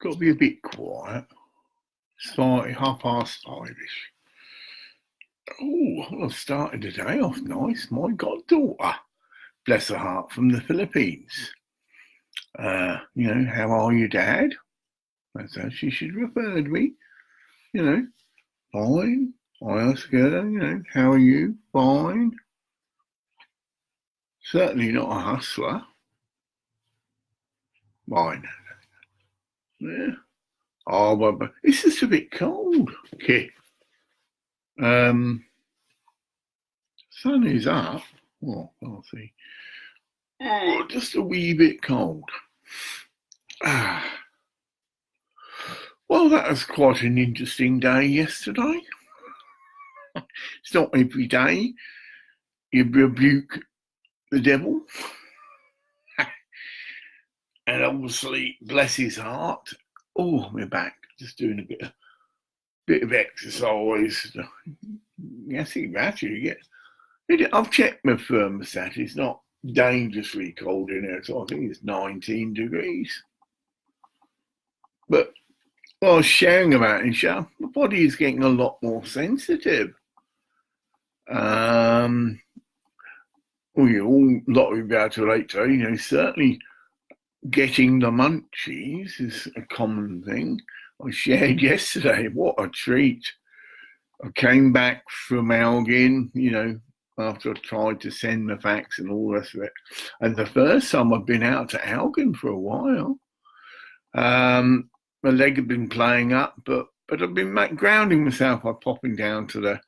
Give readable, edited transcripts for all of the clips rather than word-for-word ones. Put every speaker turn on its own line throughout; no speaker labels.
got to be a bit quiet. It's 5:30-ish. Oh, I've started the day off nice. My goddaughter, bless her heart, from the Philippines. How are you, Dad? That's how she should refer to me. Fine. I ask her, how are you? Fine. Certainly not a hustler. Fine. Yeah. Oh, but it's just a bit cold. Okay. Sun is up. Oh, I'll see. Oh, just a wee bit cold. Well, that was quite an interesting day yesterday. It's not every day you rebuke the devil. And obviously, bless his heart. Oh, we're back. Just doing a bit of exercise. Yes, actually, yeah. I've checked my thermostat. It's not dangerously cold in here, so I think it's 19 degrees. But I was sharing about it, my body is getting a lot more sensitive. A lot of you about to relate to, certainly getting the munchies is a common thing. I shared yesterday, what a treat. I came back from Elgin, after I tried to send the fax and all the rest of it. And the first time I've been out to Elgin for a while. My leg had been playing up, but I've been grounding myself by popping down to the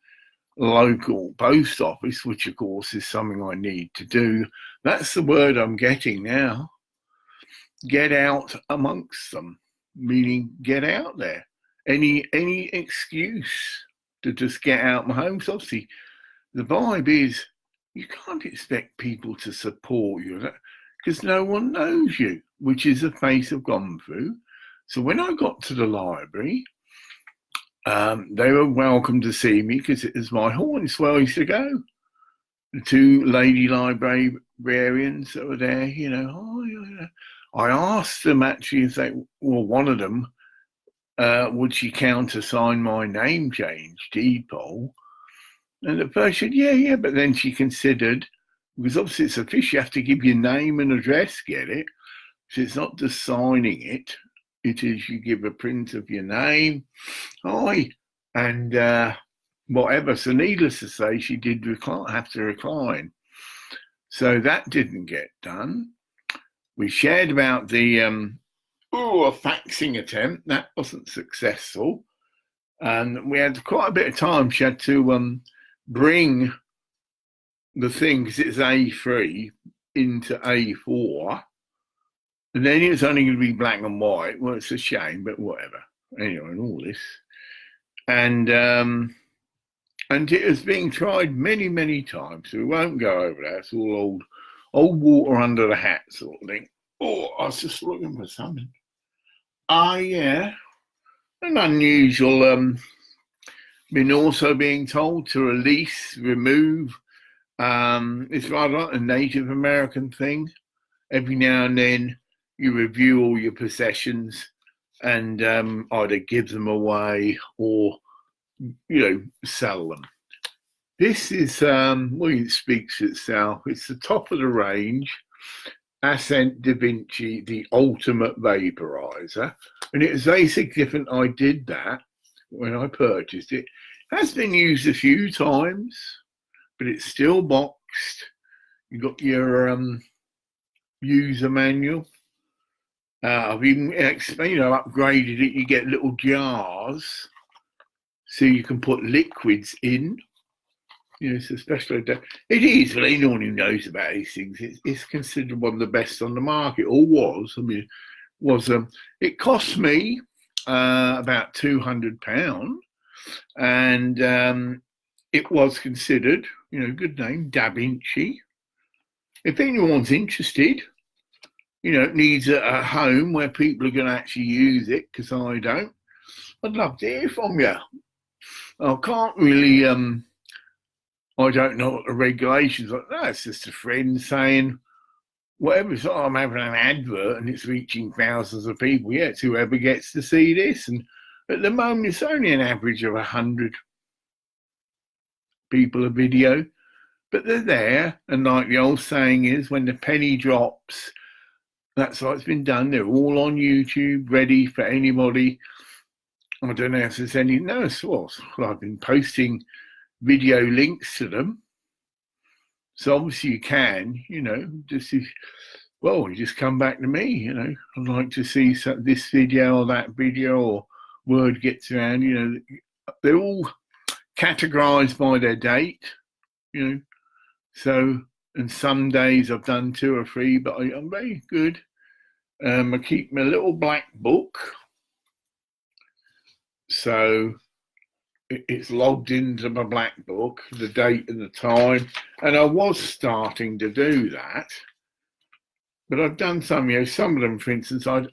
local post office, which of course is something I need to do. That's the word I'm getting now. Get out amongst them, meaning get out there. Any excuse to just get out my home. So obviously, the vibe is you can't expect people to support you because no one knows you, which is the face I've gone through. So when I got to the library, they were welcome to see me because it was my home. It's where I used to go. The two lady librarians that were there, I asked them actually if one of them, would she countersign my name change deed poll? And at first she said, yeah, but then she considered, because obviously it's official, you have to give your name and address, get it? So it's not just signing it. It is you give a print of your name, and whatever. So needless to say, she did have to recline. So that didn't get done. We shared about the a faxing attempt. That wasn't successful. And we had quite a bit of time. She had to bring the thing, because it's A3, into A4. And then it's only going to be black and white. Well, it's a shame, but whatever. Anyway, and all this. And it is being tried many, many times. So we won't go over that. It's all old water under the hat sort of thing. Oh, I was just looking for something. Yeah. An unusual, been also being told to remove. It's rather like a Native American thing. Every now and then, you review all your possessions and either give them away or, sell them. This is, it speaks for itself. It's the top of the range, ASCENT the ultimate vaporizer. And it was very significant I did that when I purchased it. It has been used a few times, but it's still boxed. You've got your user manual. I've even upgraded it. You get little jars so you can put liquids in. It's a special. It is, but anyone who knows about these things, it's considered one of the best on the market, or was. It cost me about £200, and it was considered, good name, Da Vinci. If anyone's interested, needs a home where people are going to actually use it, because I don't, I'd love to hear from you. I can't really, I don't know what the regulations are. No, it's just a friend saying, whatever, it's like I'm having an advert and it's reaching thousands of people. Yeah, it's whoever gets to see this. And at the moment, it's only an average of 100 people a video, but they're there. And like the old saying is, when the penny drops, that's how it's been done. They're all on YouTube, ready for anybody. I don't know if there's any no source. Well, I've been posting video links to them. So obviously you can, you just come back to me, I'd like to see this video or that video, or word gets around, they're all categorized by their date, so, and some days I've done 2 or 3, but I'm very good. I keep my little black book, so it's logged into my black book, the date and the time, and I was starting to do that, but I've done some of them, for instance, I'd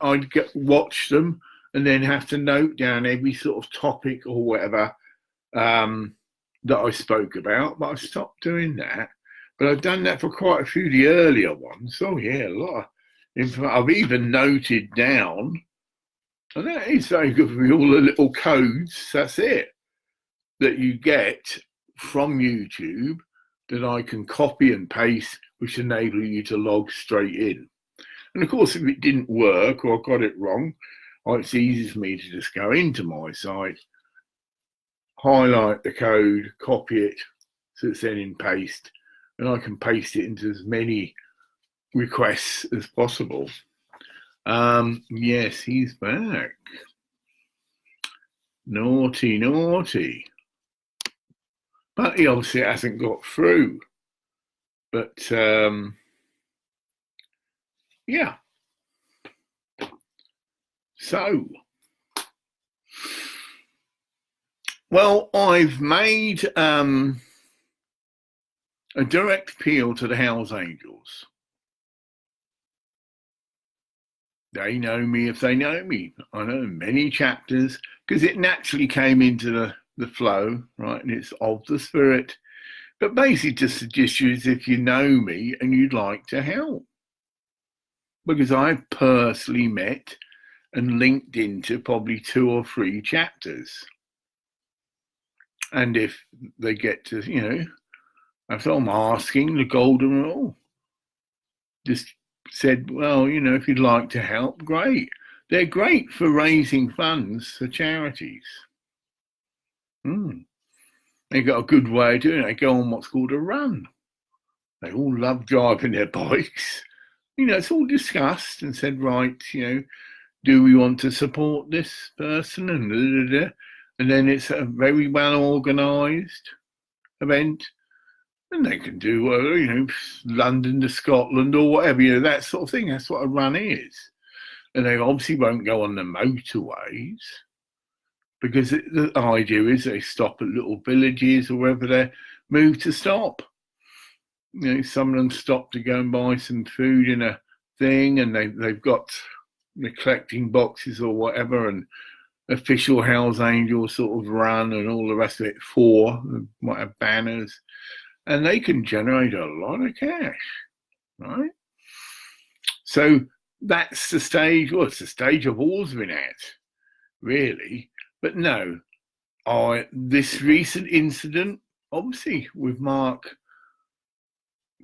watch them and then have to note down every sort of topic or whatever that I spoke about, but I stopped doing that. But I've done that for quite a few of the earlier ones. Oh yeah, a lot of information. I've even noted down, and that is very good for me, all the little codes, that's it, that you get from YouTube that I can copy and paste, which enable you to log straight in. And of course, if it didn't work or I got it wrong, it's easy for me to just go into my site, highlight the code, copy it, so it's then in paste, and I can paste it into as many requests as possible. Yes, he's back. Naughty, naughty. But he obviously hasn't got through. But yeah. So, well, I've made a direct appeal to the Hells Angels. They know me if they know me. I know many chapters because it naturally came into the flow, right? And it's of the spirit. But basically just suggest you as if you know me and you'd like to help. Because I've personally met and linked into probably 2 or 3 chapters. And if they get to, after I'm asking the golden rule, just said, well, if you'd like to help, great. They're great for raising funds for charities. They got a good way of doing it. They go on what's called a run. They all love driving their bikes. It's all discussed and said, right, do we want to support this person? And then it's a very well organised event. And they can do, London to Scotland or whatever, that sort of thing. That's what a run is. And they obviously won't go on the motorways because the idea is they stop at little villages or wherever they're moved to stop. Some of them stop to go and buy some food in a thing, and they've got the collecting boxes or whatever, and official Hells Angels sort of run and all the rest of it. 4 might have banners. And they can generate a lot of cash, right? So that's the stage, it's the stage I've always been at, really. But no, this recent incident, obviously with Mark,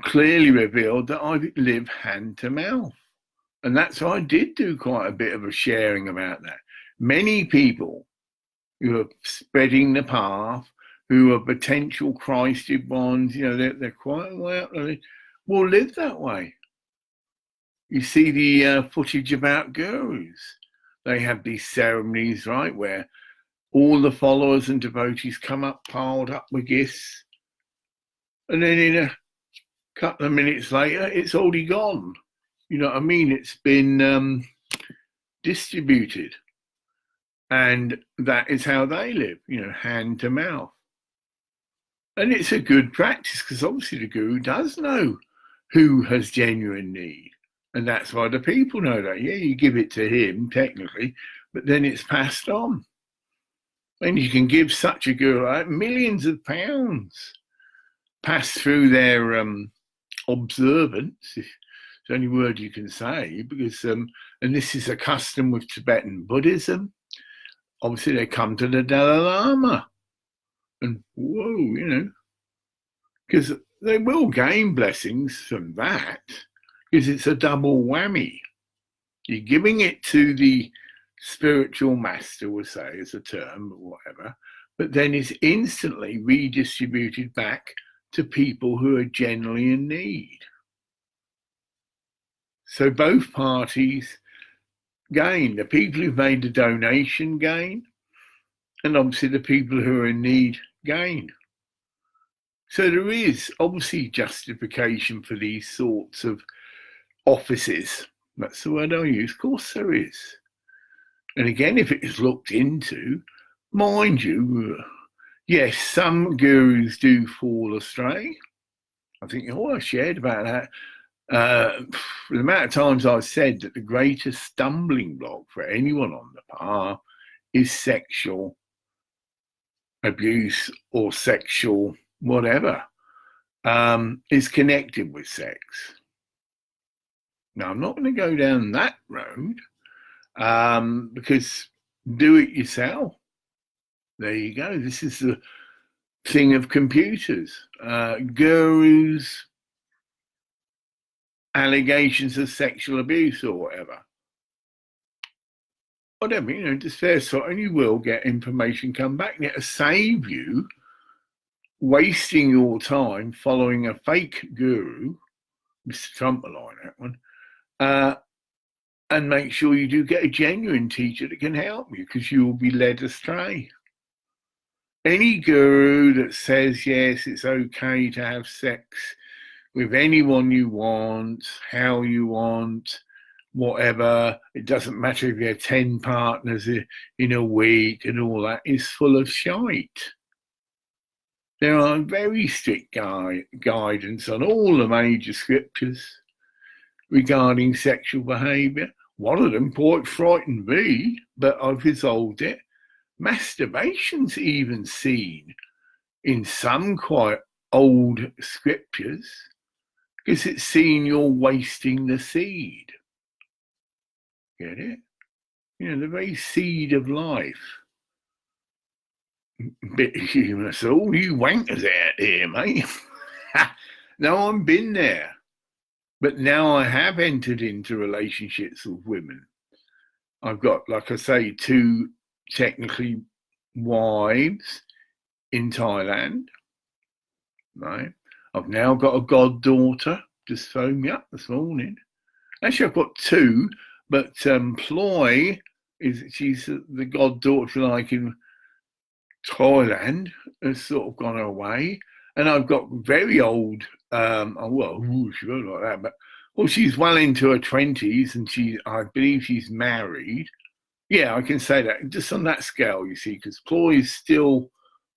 clearly revealed that I live hand to mouth. And that's why I did do quite a bit of a sharing about that. Many people who are spreading the path, who are potential Christed ones, they're quite well, will live that way. You see the footage about gurus. They have these ceremonies, right, where all the followers and devotees come up, piled up with gifts, and then in a couple of minutes later, it's already gone. You know what I mean? It's been distributed. And that is how they live, hand to mouth. And it's a good practice because obviously the guru does know who has genuine need. And that's why the people know that. Yeah, you give it to him technically, but then it's passed on. And you can give such a guru millions of pounds pass through their observance, the only word you can say, because, and this is a custom with Tibetan Buddhism. Obviously, they come to the Dalai Lama, and whoa, because they will gain blessings from that, because it's a double whammy. You're giving it to the spiritual master, we'll say, as a term, or whatever, but then it's instantly redistributed back to people who are generally in need. So both parties gain. The people who've made the donation gain, and obviously the people who are in need gain. So there is obviously justification for these sorts of offices. That's the word I use. Of course there is. And again, if it is looked into, mind you, yes, some gurus do fall astray. I think, I shared about that. The amount of times I've said that the greatest stumbling block for anyone on the path is sexual abuse or sexual whatever is connected with sex. Now, I'm not going to go down that road because do it yourself. There you go. This is the thing of computers. Gurus, allegations of sexual abuse or whatever. Whatever, just fair sort, and you will get information come back. And it'll save you wasting your time following a fake guru, Mr. Trump will like that one, and make sure you do get a genuine teacher that can help you, because you will be led astray. Any guru that says, yes, it's okay to have sex with anyone you want, how you want, whatever, it doesn't matter if you have 10 partners in a week and all that, is full of shite. There are very strict guidance on all the major scriptures regarding sexual behaviour. One of them quite frightened me, but I've resolved it. Masturbation's even seen in some quite old scriptures, because it's seen you're wasting the seed. Get it? The very seed of life. Bit humorous. All you wankers out here, mate. No, I've been there. But now I have entered into relationships with women. I've got, like I say, 2 technically wives in Thailand. Right? I've now got a goddaughter, just phoned me up this morning. Actually, I've got 2, but Ploy, she's the goddaughter, if you like, in Thailand, has sort of gone away. And I've got very old, she won't like that, but she's well into her 20s, and I believe she's married. Yeah, I can say that, just on that scale, you see, because Ploy is still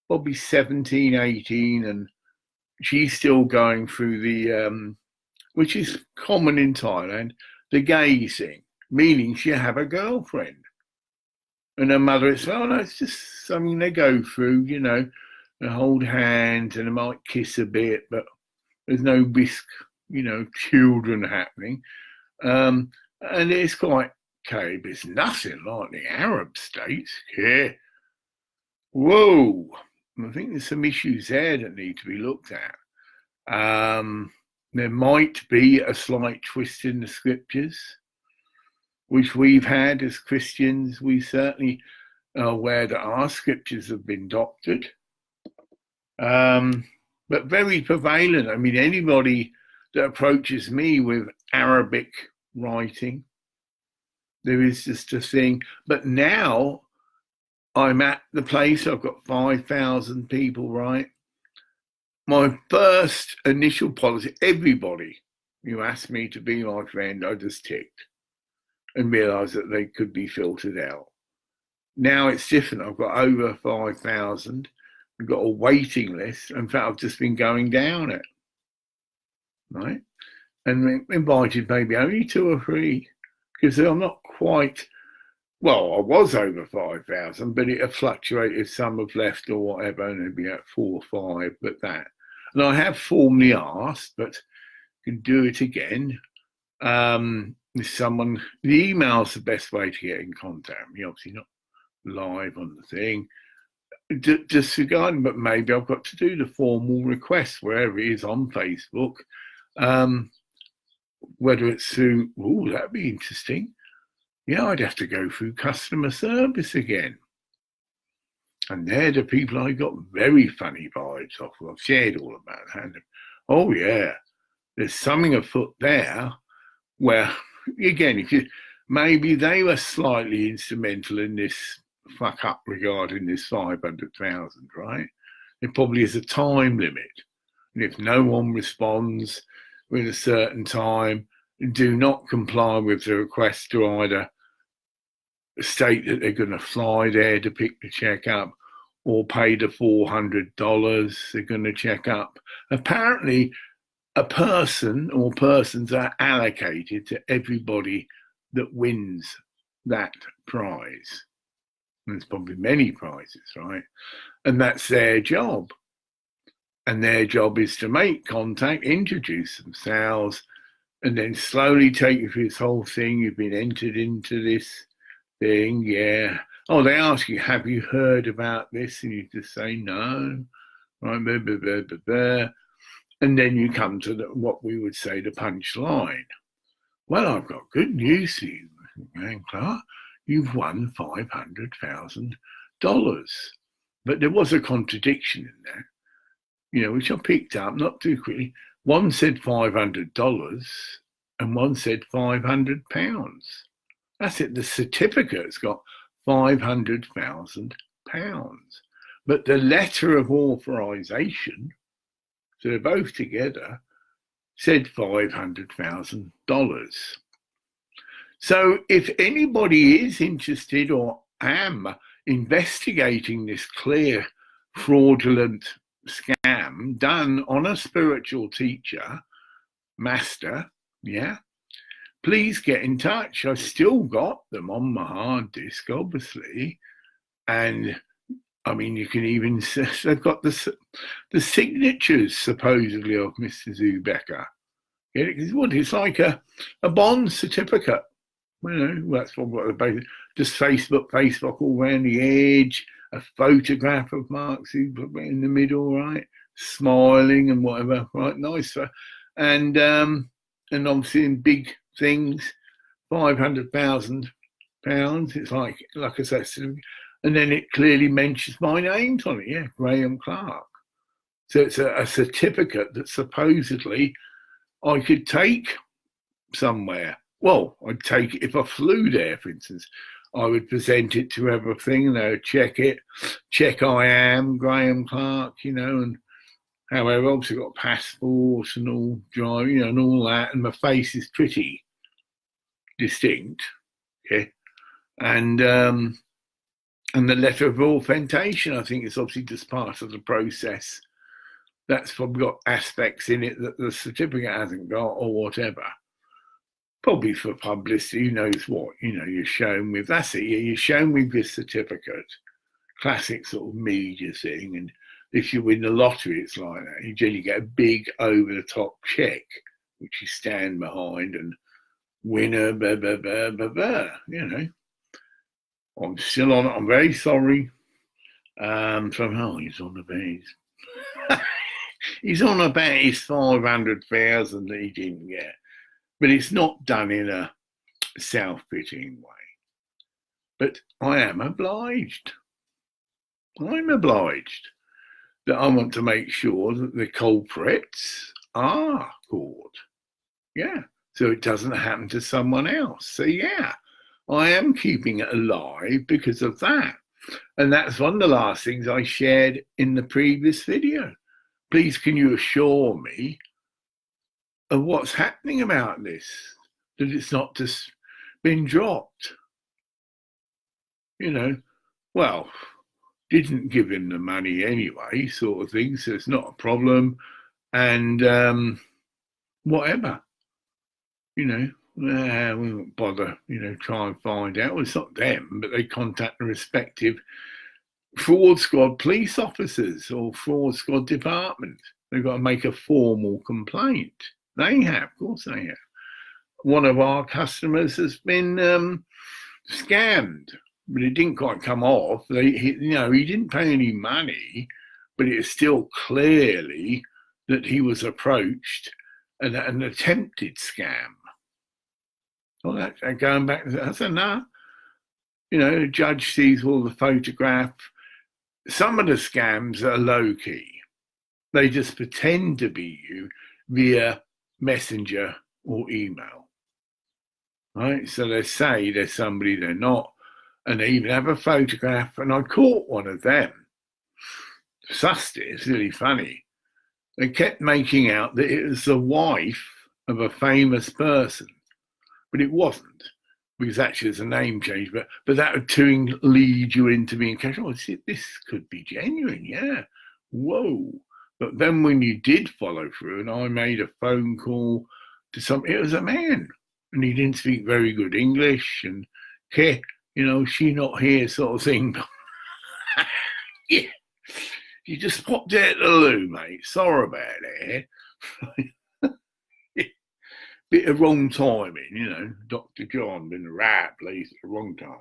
probably 17, 18, and she's still going through the, which is common in Thailand, the gay thing, meaning she have a girlfriend. And her mother is, no, it's just something they go through, they hold hands and they might kiss a bit, but there's no risk, children happening. And it's quite okay, but it's nothing like the Arab states. Yeah. Whoa. I think there's some issues there that need to be looked at. There might be a slight twist in the scriptures, which we've had as Christians. We certainly are aware that our scriptures have been doctored, but very prevalent. I mean, anybody that approaches me with Arabic writing, there is just a thing. But now I'm at the place, I've got 5,000 people, right? My first initial policy, everybody who asked me to be my friend, I just ticked and realised that they could be filtered out. Now it's different. I've got over 5,000. I've got a waiting list. In fact, I've just been going down it, right? And invited maybe only 2 or 3, because I'm not quite, well, I was over 5,000, but it have fluctuated. Some have left or whatever, and it'd be at 4 or 5, but that. And I have formally asked, but can do it again. If someone, the email's the best way to get in contact with me, obviously not live on the thing. Disregarding, but maybe I've got to do the formal request wherever it is on Facebook. Whether it's through, oh, that'd be interesting. Yeah, I'd have to go through customer service again. And they're the people I got very funny vibes off. I've shared all about that. Oh yeah, there's something afoot there where, again, if you maybe they were slightly instrumental in this fuck up regarding this 500,000, right? There probably is a time limit. And if no one responds within a certain time, do not comply with the request to either state that they're going to fly there to pick the check up or pay the $400 they're going to check up. Apparently, a person or persons are allocated to everybody that wins that prize. And there's probably many prizes, right? And that's their job. And their job is to make contact, introduce themselves, and then slowly take you through this whole thing. You've been entered into this thing, yeah. Oh, they ask you, have you heard about this? And you just say, no. Right, blah, blah, blah, blah, blah. And then you come to what we would say the punchline. Well, I've got good news for you, G.Clark. You've won $500,000. But there was a contradiction in there, which I picked up, not too quickly. One said $500 and one said £500. That's it. The certificate's got £500,000. But the letter of authorization, so they're both together, said $500,000. So if anybody is interested or am investigating this clear fraudulent scam done on a spiritual teacher, master, yeah, please get in touch. I've still got them on my hard disk, obviously. And I mean, you can even, they've got the signatures supposedly of Mr. Zubecker. It's like a bond certificate. That's what the basic, just Facebook all around the edge, a photograph of Mark Zuckerberg in the middle, right, smiling and whatever, right, nice. And obviously in big things, £500,000. It's like I said, and then it clearly mentions my names on it, yeah, G.Clark. So it's a certificate that supposedly I could take somewhere. Well, I'd take it if I flew there, for instance. I would present it to everything, and they would check it, check I am G.Clark, and however, obviously got passports and all, driving, and all that, and my face is pretty distinct, okay, and the letter of authentication, I think, is obviously just part of the process. That's probably got aspects in it that the certificate hasn't got, or whatever. Probably for publicity, who knows what, you're shown with, that's it, you're shown with this certificate, classic sort of media thing. And if you win the lottery, it's like that. You generally get a big over-the-top check, which you stand behind, and winner, blah, blah, blah, blah, blah, I'm still on it. I'm very sorry. He's on the base. He's on about his 500,000 that he didn't get. But it's not done in a self-pitying way. But I am obliged. I'm obliged that I want to make sure that the culprits are caught. Yeah. So it doesn't happen to someone else. So yeah, I am keeping it alive because of that. And that's one of the last things I shared in the previous video. Please, can you assure me of what's happening about this, that it's not just been dropped? Well, didn't give him the money anyway, sort of thing, so it's not a problem, and whatever, we won't bother, try and find out. Well, it's not them, but they contact the respective fraud squad police officers or fraud squad department. They've got to make a formal complaint. They have, of course they have. one of our customers has been scammed, but it didn't quite come off. He didn't pay any money, but it is still clearly that he was approached an attempted scam. Well, that's going back. I said, no. The judge sees all the photographs. Some of the scams are low key. They just pretend to be you via messenger or email. Right? So they say they're somebody they're not, and they even have a photograph. And I caught one of them. Sussed it. It's really funny. They kept making out that it was the wife of a famous person, but it wasn't, because actually it's a name change. But that would lead you into being, oh, this could be genuine, yeah. Whoa. But then when you did follow through, and I made a phone call to it was a man, and he didn't speak very good English, and she not here sort of thing. Yeah. You just popped out the loo, mate. Sorry about that. Bit of wrong timing, Dr. John been the right place at the wrong time.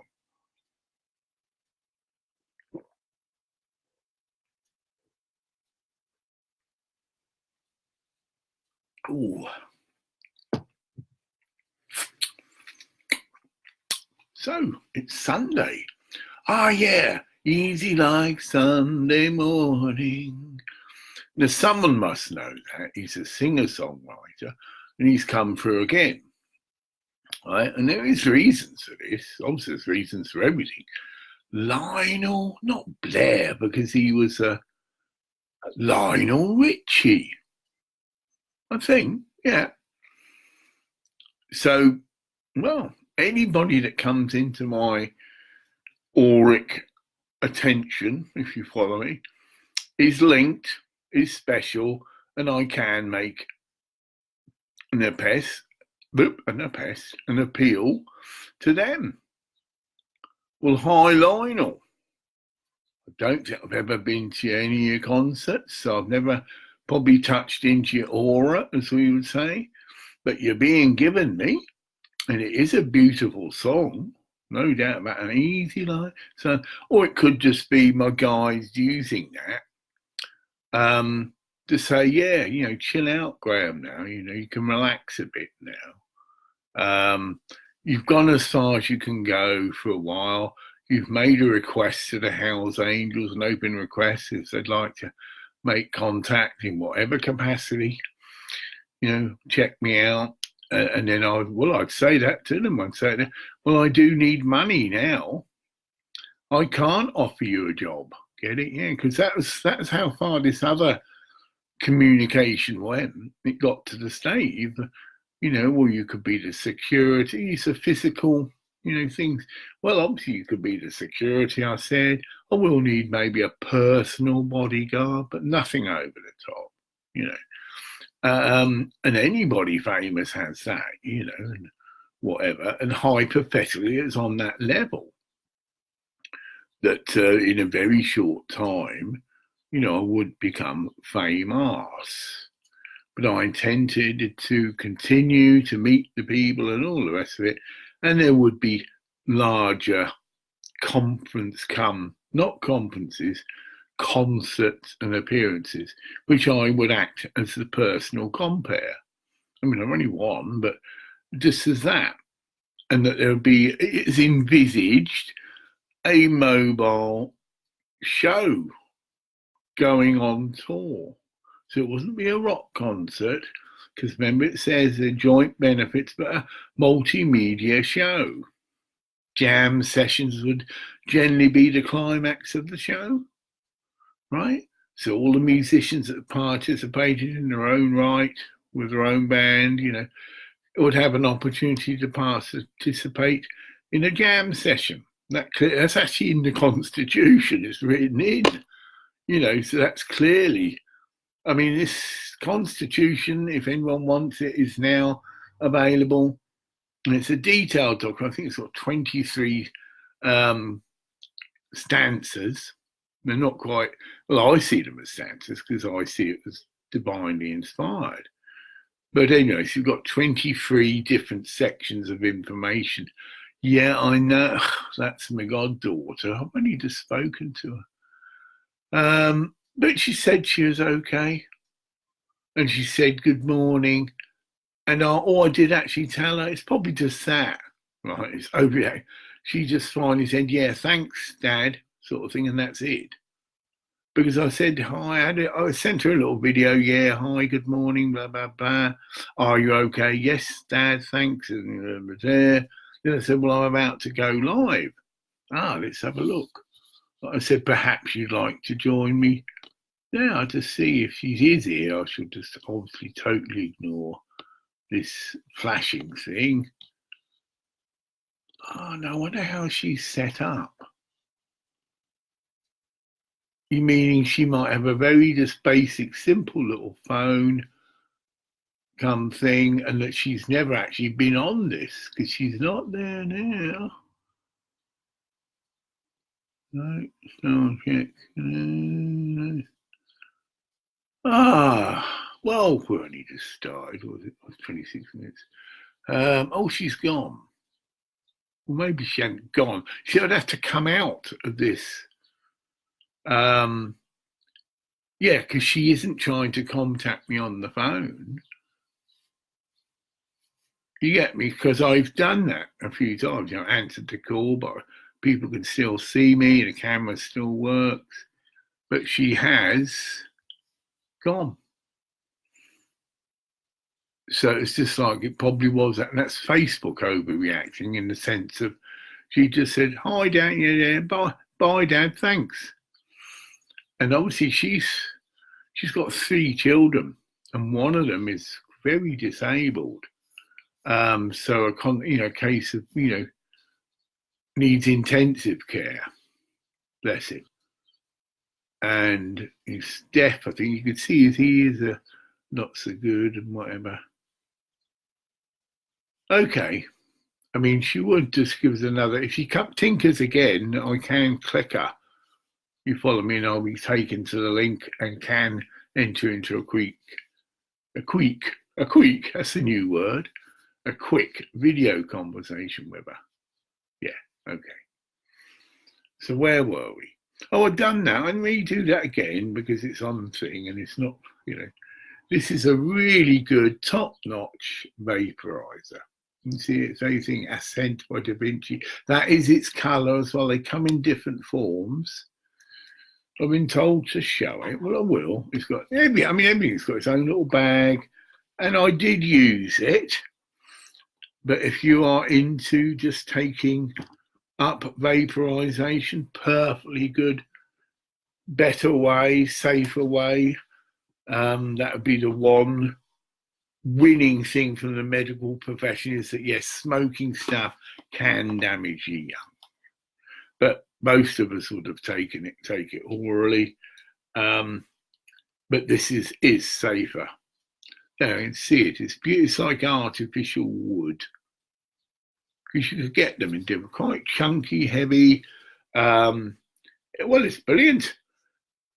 Ooh. So it's Sunday. Yeah. Easy like Sunday morning. Now, someone must know that. He's a singer-songwriter, and he's come through again. Right? And there is reasons for this. Obviously, there's reasons for everything. Lionel, not Blair, because he was a Lionel Richie, I think. Yeah. So, well, anybody that comes into my auric attention, if you follow me, is linked, is special, and I can make an appeal to them. Well, hi Lionel. I don't think I've ever been to any of your concerts, so I've never probably touched into your aura, as we would say, but you're being given me, and it is a beautiful song. No doubt about an easy line. So, or it could just be my guys using that to say, yeah, chill out, Graham. Now, you can relax a bit now. You've gone as far as you can go for a while. You've made a request to the Hells Angels, an open request, if they'd like to make contact in whatever capacity. Check me out. And then I'd say that to them. I'd say, well, I do need money now. I can't offer you a job. Get it? Yeah, because that's how far this other communication went. It got to the stage, well, you could be the security, it's a physical, things. Well, obviously you could be the security, I said. I will need maybe a personal bodyguard, but nothing over the top, and anybody famous has that, and whatever. And hypothetically, it's on that level that in a very short time, I would become famous. But I intended to continue to meet the people and all the rest of it. And there would be larger not conferences, concerts and appearances, which I would act as the personal compere. I mean, I've only one, but just as that. And that there would be, it's envisaged, a mobile show going on tour. So it wouldn't be a rock concert, because remember it says the joint benefits, but a multimedia show. Jam sessions would generally be the climax of the show, right? So all the musicians that participated in their own right with their own band, would have an opportunity to participate in a jam session. That's actually in the Constitution. It's written in, so that's clearly. I mean, this Constitution, if anyone wants it, is now available. And it's a detailed document. I think it's got 23 stanzas. They're not quite, well, I see them as stanzas because I see it as divinely inspired. But anyway, she's got 23 different sections of information. Yeah, I know. That's my goddaughter. I've only just spoken to her. But she said she was okay. And she said good morning. And I did actually tell her, it's probably just that. Right, it's over there. She just finally said, yeah, thanks, Dad, sort of thing, and that's it. Because I said hi, I sent her a little video, yeah, hi, good morning, blah, blah, blah. Are you okay? Yes, Dad, thanks. And there. Then I said, well, I'm about to go live. Let's have a look. I said, perhaps you'd like to join me. Yeah, to see if she is here, I should just obviously totally ignore this flashing thing. Oh, no, I wonder how she's set up. You meaning she might have a very just basic, simple little phone come thing, and that she's never actually been on this because she's not there now. No, check. Well, we only just started. What was it? It was 26 minutes. She's gone. Well, maybe she hadn't gone. She would have to come out of this. Yeah, because she isn't trying to contact me on the phone. You get me? Because I've done that a few times. Answered the call, but people can still see me. The camera still works. But she has gone. So it's just like it probably was that. And that's Facebook overreacting in the sense of she just said, hi, Dad, yeah, bye, Dad, thanks. And obviously she's got 3 children, and one of them is very disabled. So a case of, needs intensive care, bless him. And he's deaf, I think you could see his ears are not so good and whatever. Okay. I mean, she would just give us another, if she tinkers again, I can click her. You follow me and I'll be taken to the link and can enter into a quick, that's a new word, a quick video conversation with her. Yeah, okay. So where were we? Oh, I've done that. And redo that again because it's on thing and it's not, this is a really good top-notch vaporizer. You can see it's anything ASCENT by Da Vinci. That is its colour as well. They come in different forms. I've been told to show it. Well, I will. It's got everything's got its own little bag, and I did use it. But if you are into just taking up vaporization, perfectly good, better way, safer way. That would be the one winning thing from the medical profession is that yes, smoking stuff can damage you young, but most of us would have take it orally. But this is safer. Now you can see it. It's beautiful. It's like artificial wood because you could get them in different, quite chunky, heavy. Well, it's brilliant.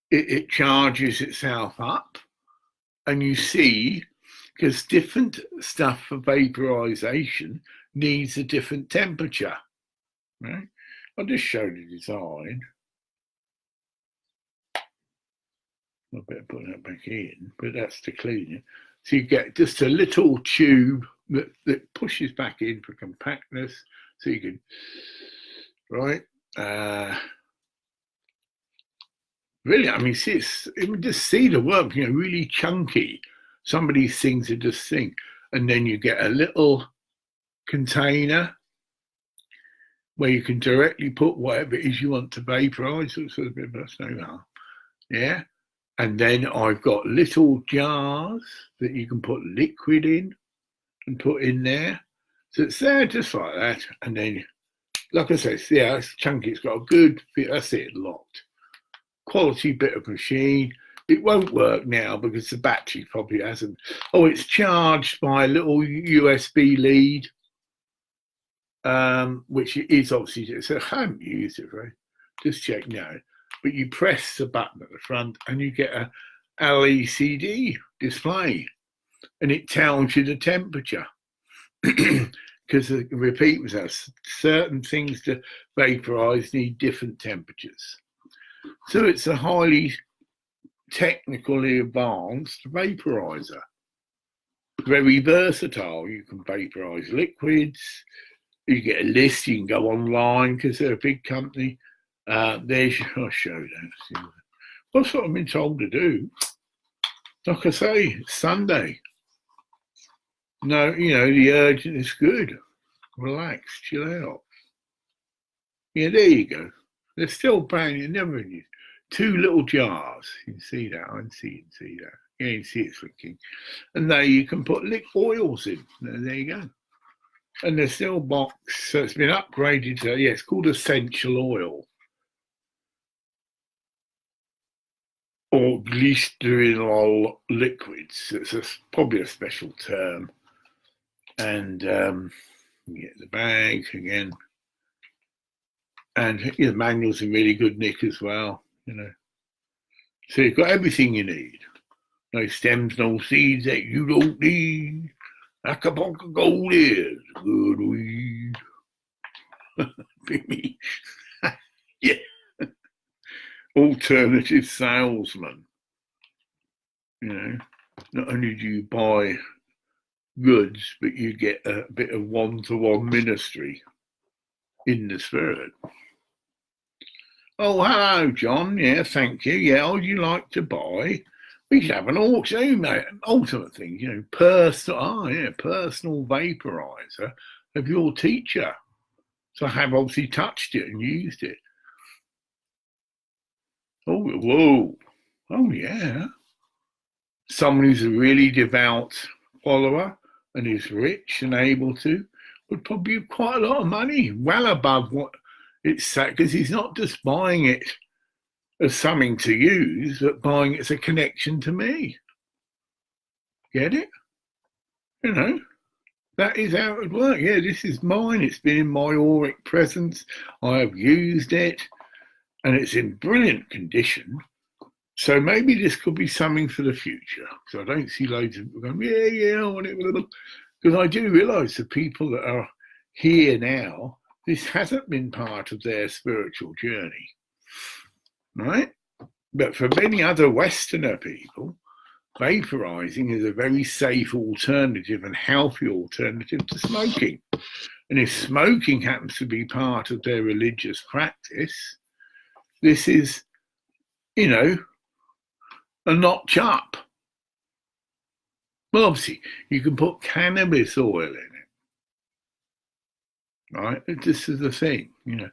It charges itself up, and you see, because different stuff for vaporization needs a different temperature. Right? I'll just show the design. I better put that back in, but that's to clean it. So you get just a little tube that pushes back in for compactness. So you can, right? Really, I mean, just see the work, really chunky. Some of these things are just thing. And then you get a little container where you can directly put whatever it is you want to vaporize. So it's a bit of a snow. Yeah. And then I've got little jars that you can put liquid in and put in there. So it's there just like that. And then, like I said, yeah, it's chunky. It's got a good fit. That's it, locked. Quality bit of machine. It won't work now because the battery probably hasn't. Oh, it's charged by a little USB lead, which is obviously, so I haven't used it, right? Just check now. But you press the button at the front and you get a LCD display. and it tells you the temperature. Because, repeat myself, certain things to vaporize need different temperatures. So it's a highly technically advanced vaporizer. Very versatile. You can vaporize liquids. You get a list. You can go online because they're a big company. I'll show that. That's what I've been told to do. Like I say, it's Sunday. No, the urgent is good. Relax, chill out. Yeah, there you go. They're still brand new, never used. 2 little jars. You can see that. I can see that. Yeah, you can see it's flicking. And there you can put oils in. There you go. And they're still boxed. So it's been upgraded to, it's called essential oil. Or glycerol liquids. It's probably a special term. And you get the bag again. And the manual's in really good nick as well, So you've got everything you need. No stems, no seeds that you don't need. Like a bunch of gold is good weed. Yeah. Alternative salesman. Not only do you buy goods, but you get a bit of one-to-one ministry in the spirit. Oh, hello, John. Yeah, thank you. Yeah, would you like to buy? We should have an auction, mate. Ultimate thing, personal vaporizer of your teacher. So I have obviously touched it and used it. Oh, whoa. Oh, yeah. Someone who's a really devout follower and is rich and able to would probably have quite a lot of money, well above what it's set, because he's not just buying it as something to use, but buying it as a connection to me. Get it? That is how it would work. Yeah, this is mine. It's been in my auric presence. I have used it, and it's in brilliant condition. So maybe this could be something for the future. So I don't see loads of people going, I want it. Because I do realise the people that are here now, this hasn't been part of their spiritual journey, right? But for many other Westerner people, vaporizing is a very safe alternative and healthy alternative to smoking. And if smoking happens to be part of their religious practice, this is, a notch up. Well, obviously, you can put cannabis oil in it, right? This is the thing, you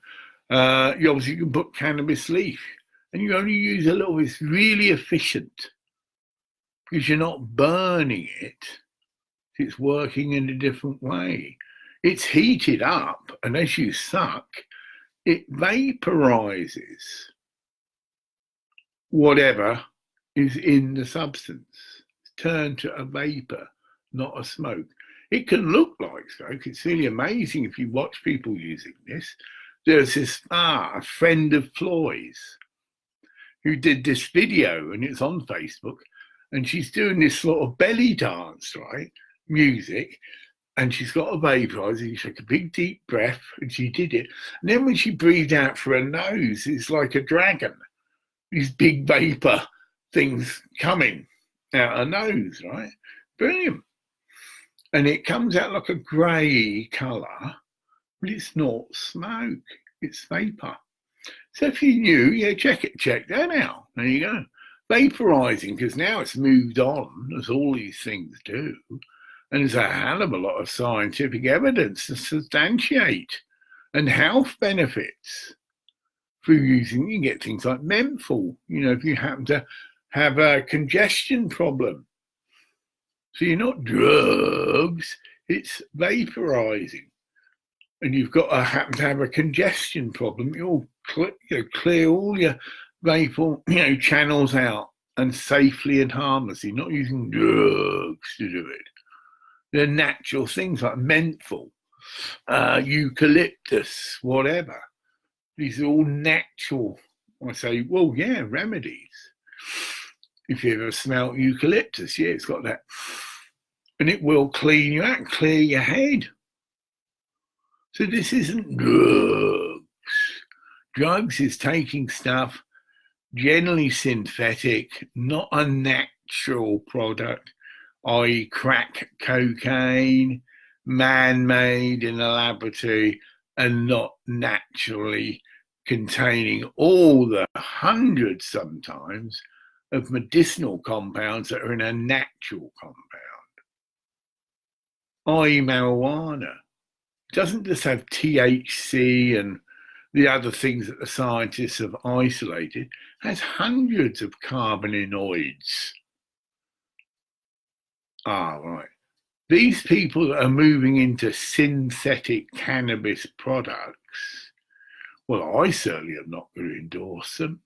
obviously can put cannabis leaf, and you only use a little. It's really efficient because you're not burning it. It's working in a different way. It's heated up, and as you suck, it vaporizes whatever is in the substance. Turn to a vapor, not a smoke. It can look like smoke. It's really amazing if you watch people using this. There's this a friend of Floyd's who did this video, and it's on Facebook, and she's doing this sort of belly dance, right? Music, and she's got a vaporizer. She took a big deep breath, and she did it. And then when she breathed out through her nose, it's like a dragon. These big vapor things coming out her nose, right? Brilliant. And it comes out like a grey colour, but it's not smoke, it's vapour. So if you knew, check that out. There you go. Vaporising, because now it's moved on, as all these things do, and there's a hell of a lot of scientific evidence to substantiate and health benefits through using. You can get things like menthol, if you happen to have a congestion problem. So you're not drugs, it's vaporizing. And you've got to happen to have a congestion problem. You'll clear all your vapor channels out, and safely and harmlessly, not using drugs to do it. They're natural things like menthol, eucalyptus, whatever. These are all natural, I say, remedies. If you ever smell eucalyptus, it's got that and it will clean you out, clear your head. So this isn't drugs. Drugs is taking stuff generally synthetic, not a natural product, i.e. crack cocaine, man-made in a laboratory and not naturally containing all the hundreds sometimes of medicinal compounds that are in a natural compound, i.e. marijuana. It doesn't just have THC and the other things that the scientists have isolated, has hundreds of cannabinoids. Right. These people that are moving into synthetic cannabis products, well, I certainly am not going to endorse them.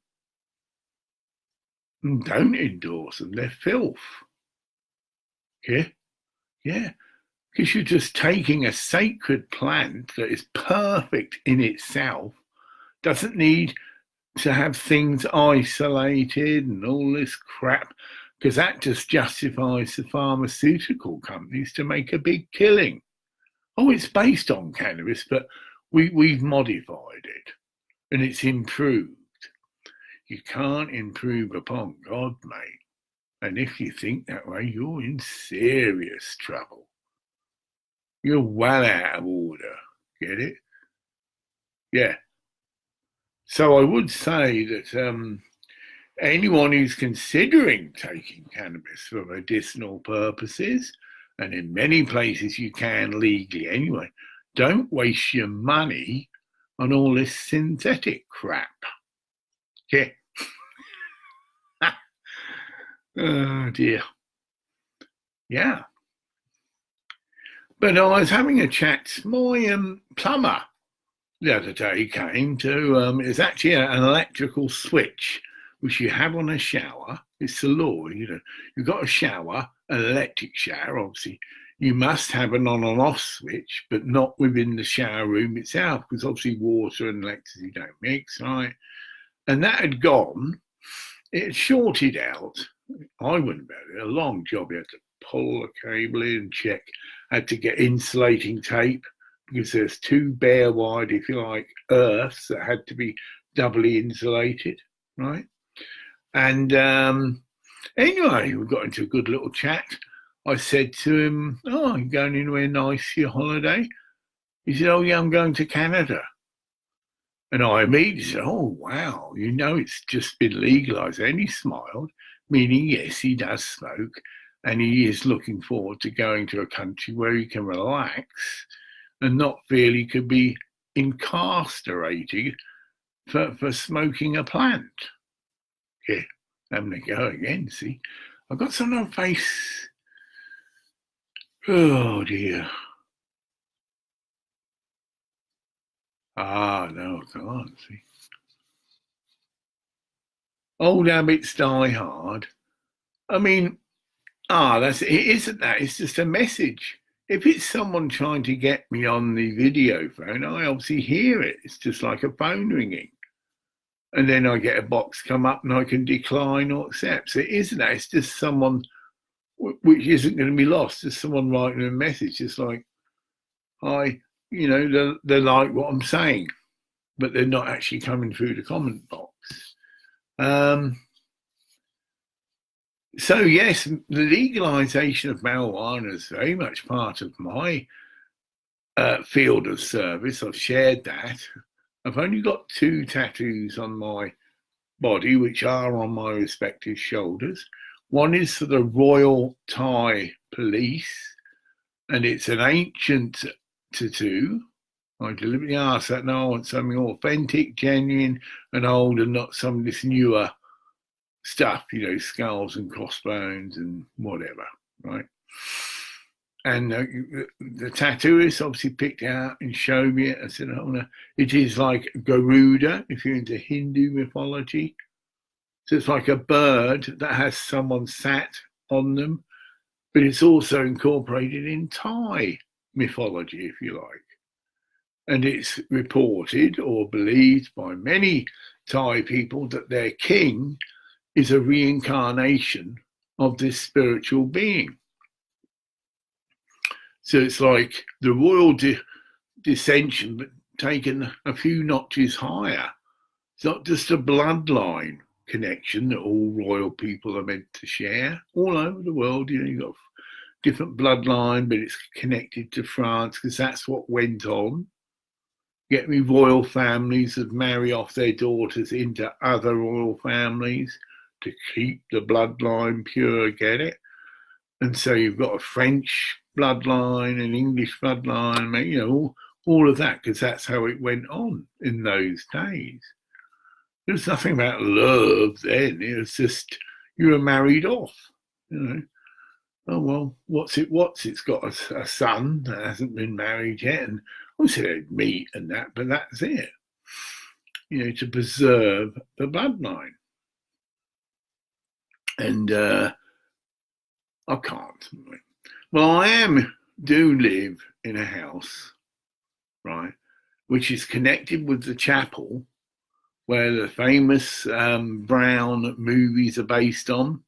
And don't endorse them, they're filth. Okay? Yeah. Because you're just taking a sacred plant that is perfect in itself, doesn't need to have things isolated and all this crap, because that just justifies the pharmaceutical companies to make a big killing. Oh, it's based on cannabis, but we've modified it and it's improved. You can't improve upon God, mate. And if you think that way, you're in serious trouble. You're well out of order. Get it? Yeah. So I would say that anyone who's considering taking cannabis for medicinal purposes, and in many places you can legally anyway, don't waste your money on all this synthetic crap. Yeah. Oh dear. Yeah. But I was having a chat. My plumber the other day came to, it's actually an electrical switch which you have on a shower. It's the law, you've got a shower, an electric shower, obviously. You must have an on and off switch, but not within the shower room itself, because obviously water and electricity don't mix, right? And that had gone, it had shorted out. I wouldn't about it, a long job. You had to pull the cable in and check, had to get insulating tape, because there's two bare wide, if you like, earths that had to be doubly insulated, right? And anyway, we got into a good little chat. I said to him, "Oh, you going anywhere nice for your holiday?" He said, "Oh yeah, I'm going to Canada." And I immediately said, "Oh wow, it's just been legalized." And he smiled, meaning yes, he does smoke, and he is looking forward to going to a country where he can relax and not feel he could be incarcerated for smoking a plant. Yeah, having a go again, see. I've got something on face. Oh dear. No, I can't see. Old habits die hard. I mean, it isn't that. It's just a message. If it's someone trying to get me on the video phone, I obviously hear it. It's just like a phone ringing. And then I get a box come up and I can decline or accept. So it isn't that. It's just someone which isn't going to be lost. It's someone writing a message. It's like, hi, they like what I'm saying, but they're not actually coming through the comment box. So yes, the legalization of marijuana is very much part of my field of service. I've shared that. I've only got 2 tattoos on my body, which are on my respective shoulders. One is for the Royal Thai Police, and it's an ancient tattoo. I deliberately asked that. No, I want something authentic, genuine, and old, and not some of this newer stuff, skulls and crossbones and whatever, right? And the tattooist obviously picked it out and showed me it. I said, "Oh no, it is like Garuda, if you're into Hindu mythology." So it's like a bird that has someone sat on them, but it's also incorporated in Thai mythology, if you like. And it's reported or believed by many Thai people that their king is a reincarnation of this spiritual being. So it's like the royal dissension, but taken a few notches higher. It's not just a bloodline connection that all royal people are meant to share. All over the world, you've got different bloodline, but it's connected to France because that's what went on. Get me, royal families that marry off their daughters into other royal families to keep the bloodline pure, get it? And so you've got a French bloodline, an English bloodline, all of that, because that's how it went on in those days. There was nothing about love then. It was just you were married off, Oh, well, what's it? It's got a son that hasn't been married yet. And obviously they'd meet and that, but that's it. To preserve the bloodline. And I can't. Well, I do live in a house, right, which is connected with the chapel where the famous Brown movies are based on.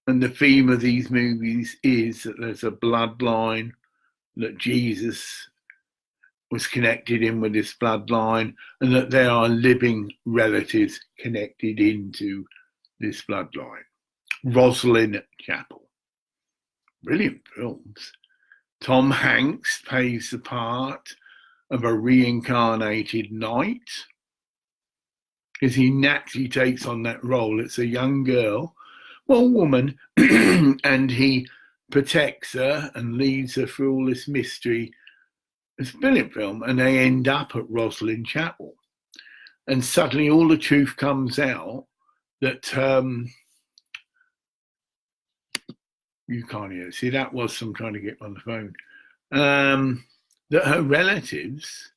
And the theme of these movies is that there's a bloodline, that Jesus was connected in with this bloodline, and that there are living relatives connected into this bloodline. Roslyn Chapel. Brilliant films. Tom Hanks plays the part of a reincarnated knight, because he naturally takes on that role. It's a young girl, woman, and he protects her and leads her through all this mystery. It's a brilliant film, and they end up at Roslyn Chapel. And suddenly all the truth comes out that you can't hear it. See, that was some trying to get on the phone. That her relatives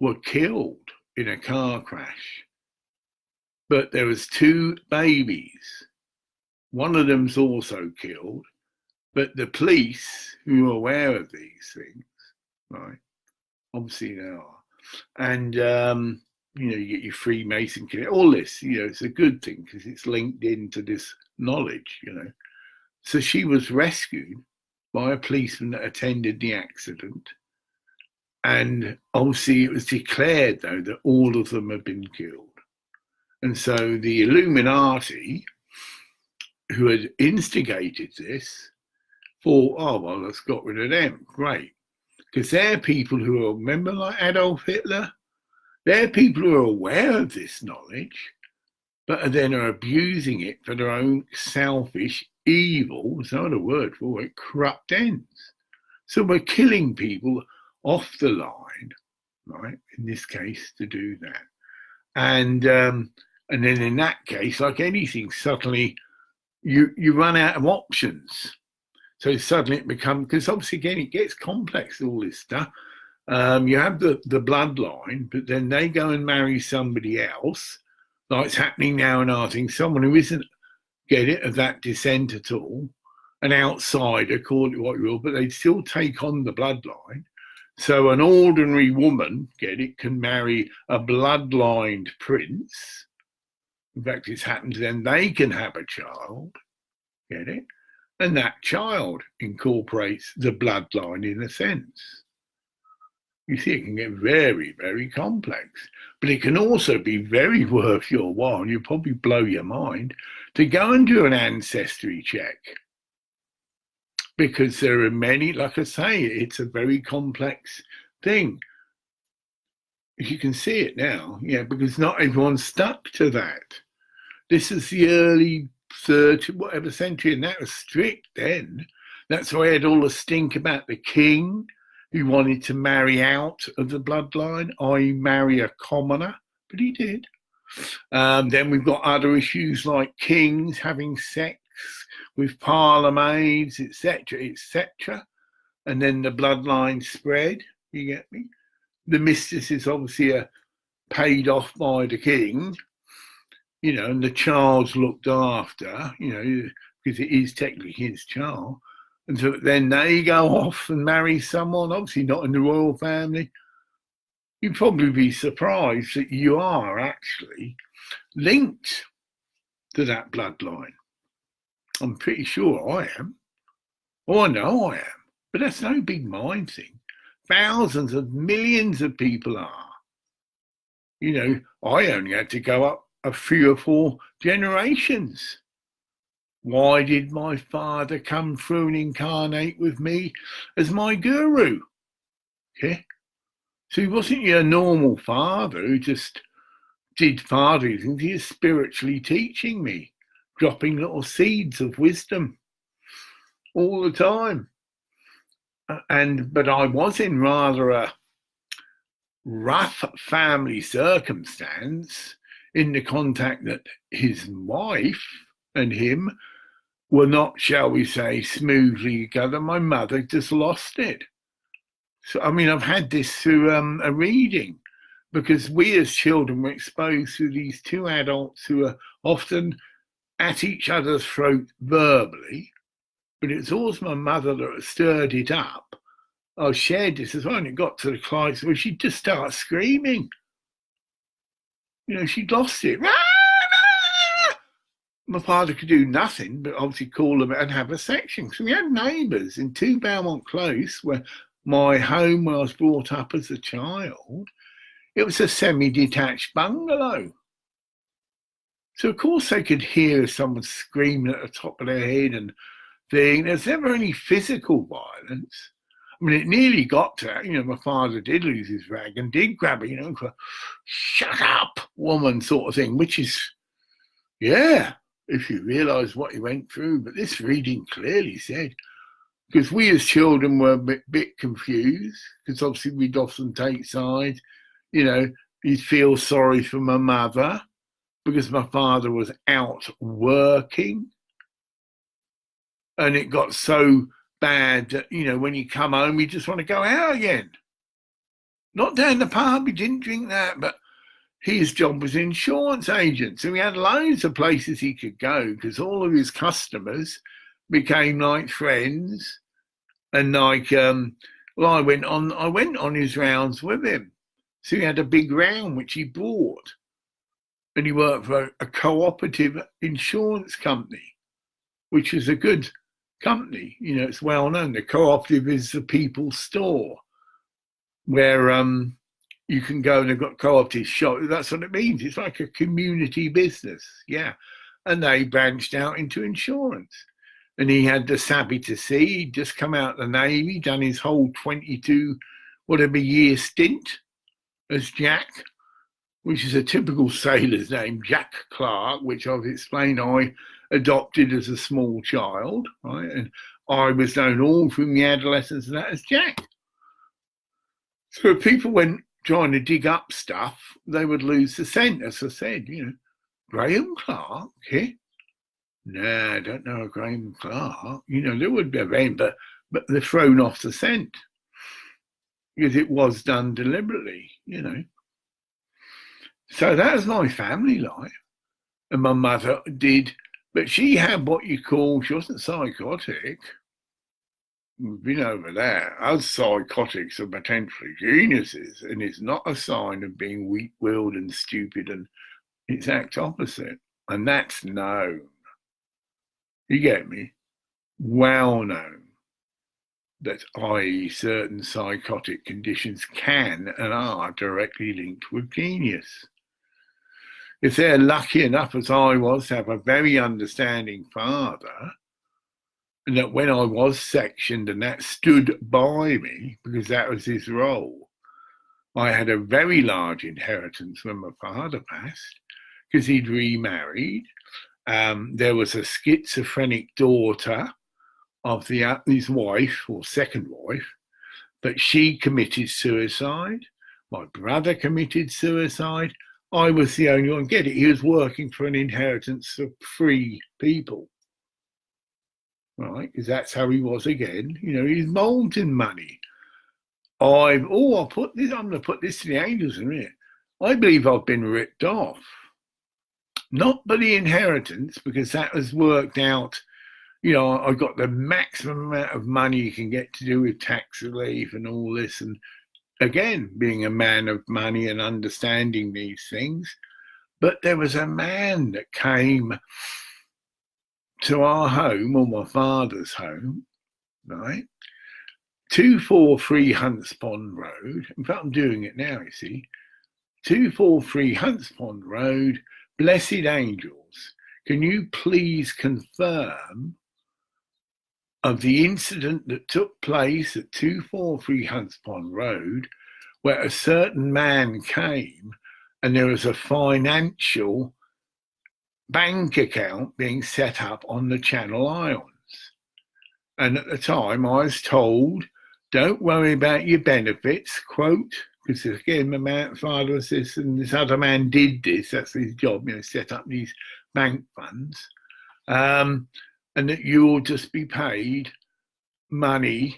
were killed in a car crash. But there was 2 babies. One of them's also killed, but the police, who are aware of these things, right, obviously they are, and you get your Freemason, all this, it's a good thing because it's linked into this knowledge, So she was rescued by a policeman that attended the accident, and obviously it was declared, though, that all of them had been killed. And so the Illuminati, who had instigated this, thought, oh, well, let's got rid of them. Great. Because they're people who are, remember like Adolf Hitler? They're people who are aware of this knowledge, but then are abusing it for their own selfish, evil, there's no other word for it, corrupt ends. So we're killing people off the line, right, in this case, to do that. And then in that case, like anything, suddenly you run out of options. So suddenly it becomes, because obviously again it gets complex, all this stuff. You have the bloodline, but then they go and marry somebody else, like it's happening now in our thing, someone who isn't, get it, of that descent at all, an outsider, call it what you will, but they still take on the bloodline. So an ordinary woman, get it, can marry a bloodlined prince. In fact, it's happened to them. They can have a child, get it? And that child incorporates the bloodline in a sense. You see, it can get very, very complex. But it can also be very worth your while, and you'll probably blow your mind, to go and do an ancestry check. Because there are many, like I say, it's a very complex thing. You can see it now, because not everyone's stuck to that. This is the early third, whatever century, and that was strict then. That's why I had all the stink about the king who wanted to marry out of the bloodline, i.e. marry a commoner, but he did. Then we've got other issues like kings having sex with parlour maids, etc., etc. And then the bloodline spread, you get me? The mistress obviously paid off by the king, and the child's looked after, because it is technically his child. And so then they go off and marry someone, obviously not in the royal family. You'd probably be surprised that you are actually linked to that bloodline. I'm pretty sure I am. Oh, I know I am. But that's no big mind thing. Thousands of millions of people are. You know, I only had to go up a 3 or 4 generations. Why did my father come through and incarnate with me as my guru? Okay. So he wasn't your normal father who just did fatherly things. He is spiritually teaching me, dropping little seeds of wisdom all the time. But I was in rather a rough family circumstance in the contact that his wife and him were not, shall we say, smoothly together. My mother just lost it. So, I mean, I've had this through a reading, because we as children were exposed to these two adults who are often at each other's throat verbally, but it's always my mother that stirred it up. I shared this as well, and it got to the climax where she'd just start screaming. You know, she'd lost it. My father could do nothing but obviously call them and have a section. So we had neighbours in 2 Belmont Close, where my home where I was brought up as a child. It was a semi-detached bungalow. So, of course, they could hear someone screaming at the top of their head and thing. There's never any physical violence. I mean, it nearly got to that. You know, my father did lose his rag and did grab it, you know, for shut up, woman sort of thing, which is, yeah, if you realise what he went through. But this reading clearly said, because we as children were a bit confused, because obviously we'd often take sides. You know, you'd feel sorry for my mother because my father was out working. And it got so bad that, you know, when you come home, you just want to go out again. Not down the pub, he didn't drink that, but his job was insurance agent. So he had loads of places he could go, because all of his customers became like friends. And like, well, I went on his rounds with him. So he had a big round which he bought, and he worked for a cooperative insurance company, which is a good company. You know, it's well known. The cooperative is the people's store, where you can go and they've got cooperative shop. That's what it means. It's like a community business, yeah. And they branched out into insurance. And he had the savvy to see. He'd just come out of the Navy, done his whole 22 whatever year stint as Jack, which is a typical sailor's name, G.Clark, which I've explained I adopted as a small child, right? And I was known all through my adolescence and that as Jack. So if people went trying to dig up stuff, they would lose the scent, as I said, you know. Graham Clark, eh? Nah, I don't know a Graham Clark. You know, there would be a name, but they're thrown off the scent because it was done deliberately, you know. So that was my family life. And my mother did, but she had what you call, she wasn't psychotic. We've been over that. Us psychotics are potentially geniuses, and it's not a sign of being weak-willed and stupid, and it's the exact opposite. And that's known. You get me? Well known that, i.e., certain psychotic conditions can and are directly linked with genius. If they're lucky enough, as I was, to have a very understanding father, and that when I was sectioned and that stood by me, because that was his role, I had a very large inheritance when my father passed, because he'd remarried. There was a schizophrenic daughter of his wife, or second wife, but she committed suicide. My brother committed suicide. I was the only one. Get it? He was working for an inheritance of 3 people, right? Because that's how he was again. You know, he's moulds in money. I'll put this. I'm going to put this to the angels in a minute. I believe I've been ripped off. Not by the inheritance, because that was worked out. You know, I got the maximum amount of money you can get to do with tax relief and all this. And again, being a man of money and understanding these things. But there was a man that came to our home, or my father's home, right? 243 Hunts Pond Road. In fact, I'm doing it now, you see. 243 Hunts Pond Road, Blessed Angels. Can you please confirm of the incident that took place at 243 Hunts Pond Road, where a certain man came and there was a financial bank account being set up on the Channel Islands? And at the time I was told, don't worry about your benefits, quote, because again, my father was this and this other man did this, that's his job, set up these bank funds, and that you'll just be paid money,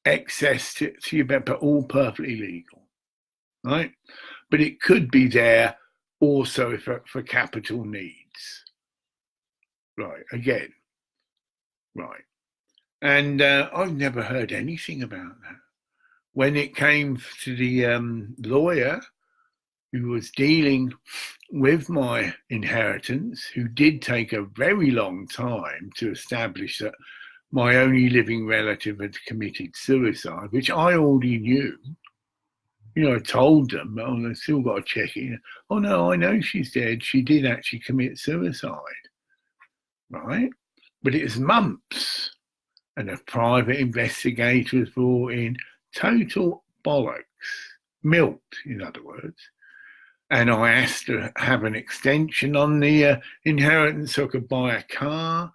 excess to your benefit, but all perfectly legal, right? But it could be there also for capital needs, right? Again, right. And I've never heard anything about that. When it came to the lawyer who was dealing with my inheritance, who did take a very long time to establish that my only living relative had committed suicide, which I already knew. I told them, oh, I've still got to check it. Oh, no, I know she's dead. She did actually commit suicide, right? But it was months. And a private investigator was brought in. Total bollocks, milked, in other words. And I asked to have an extension on the inheritance so I could buy a car,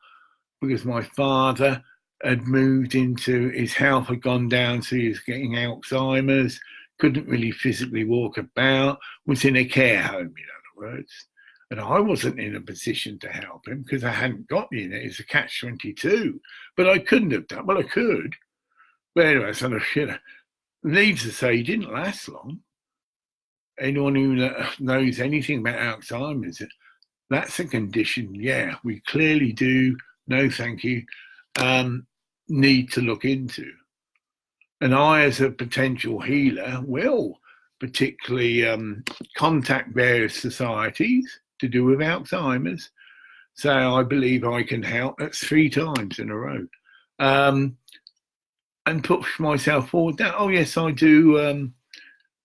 because my father had moved into, his health had gone down, so he was getting Alzheimer's, couldn't really physically walk about, was in a care home, in other words. And I wasn't in a position to help him because I hadn't got in it. It's a catch-22. But I couldn't have done, well, I could. But anyway, so needless to say, he didn't last long. Anyone who knows anything about Alzheimer's, that's a condition, yeah, we clearly do, no thank you, need to look into. And I, as a potential healer, will particularly contact various societies to do with Alzheimer's. So I believe I can help. That's 3 times in a row. And push myself forward. Oh, yes, I do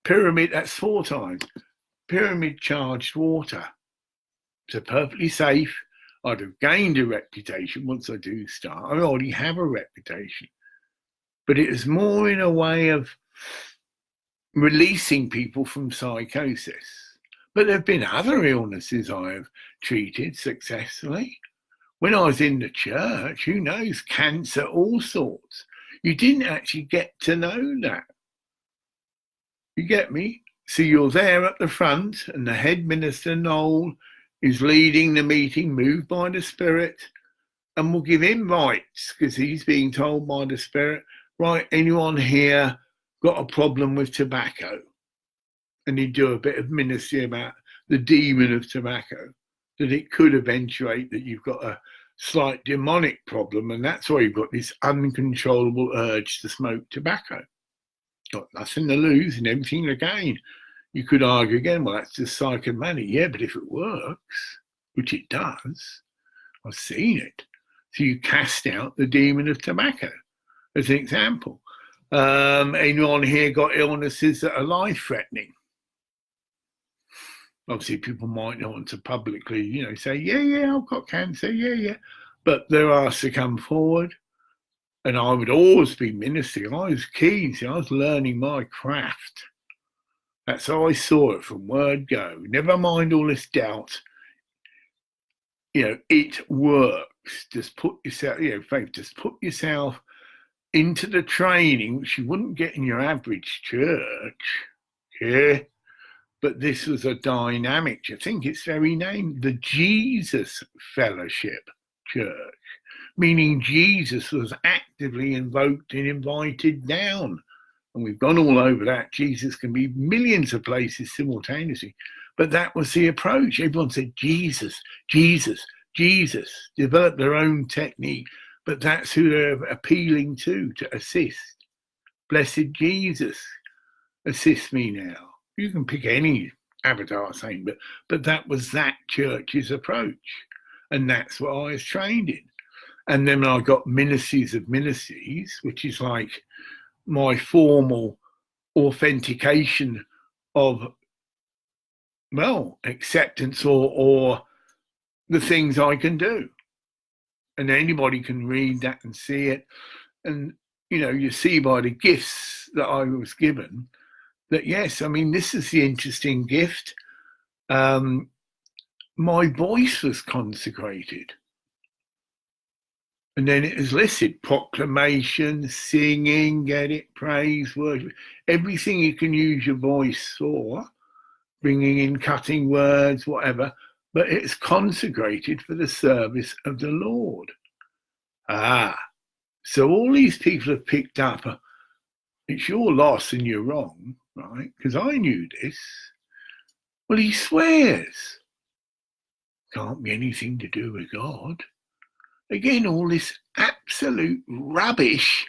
pyramid, that's 4 times. Pyramid charged water. So perfectly safe. I'd have gained a reputation once I do start. I already have a reputation. But it is more in a way of releasing people from psychosis. But there have been other illnesses I have treated successfully. When I was in the church, who knows, cancer, all sorts. You didn't actually get to know that. You get me? So you're there at the front and the head minister, Noel, is leading the meeting, moved by the Spirit, and will give him rights because he's being told by the Spirit, right, anyone here got a problem with tobacco? And he'd do a bit of ministry about the demon of tobacco, that it could eventuate that you've got a slight demonic problem, and that's why you've got this uncontrollable urge to smoke tobacco. Got nothing to lose and everything to gain. You could argue again, well, that's just psychomatic. Yeah, but if it works, which it does, I've seen it. So you cast out the demon of tobacco, as an example. Anyone here got illnesses that are life-threatening? Obviously, people might not want to publicly, say, yeah, I've got cancer, yeah. But they're asked to come forward. And I would always be ministering. I was keen, I was learning my craft. That's how I saw it from word go. Never mind all this doubt. It works. Just put yourself, Faith, just put yourself into the training, which you wouldn't get in your average church. Yeah. But this was a dynamic, I think it's very named, the Jesus Fellowship Church, meaning Jesus was actively invoked and invited down. And we've gone all over that. Jesus can be millions of places simultaneously. But that was the approach. Everyone said, Jesus, Jesus, Jesus, develop their own technique. But that's who they're appealing to assist. Blessed Jesus, assist me now. You can pick any avatar saying, but that was that church's approach. And that's what I was trained in. And then I got ministries of ministries, which is like my formal authentication of, well, acceptance or the things I can do. And anybody can read that and see it. And, you know, you see by the gifts that I was given that, yes, I mean, this is the interesting gift. My voice was consecrated. And then it is listed: proclamation, singing, get it, praise, worship, everything you can use your voice for, bringing in cutting words, whatever, but it's consecrated for the service of the Lord. So all these people have picked up, it's your loss and you're wrong, right? Because I knew this. Well, he swears. Can't be anything to do with God. Again, all this absolute rubbish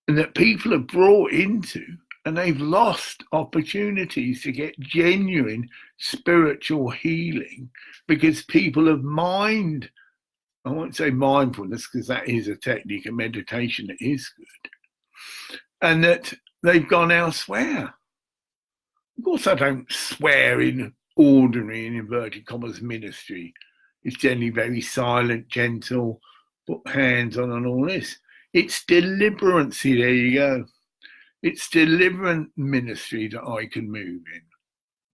and that people are brought into, and they've lost opportunities to get genuine spiritual healing because people have mined. I won't say mindfulness because that is a technique of meditation that is good, and that they've gone elsewhere. Of course, I don't swear in ordinary, in inverted commas, ministry. It's generally very silent, gentle, put hands on and all this. It's deliberancy, there you go. It's deliverance ministry that I can move in.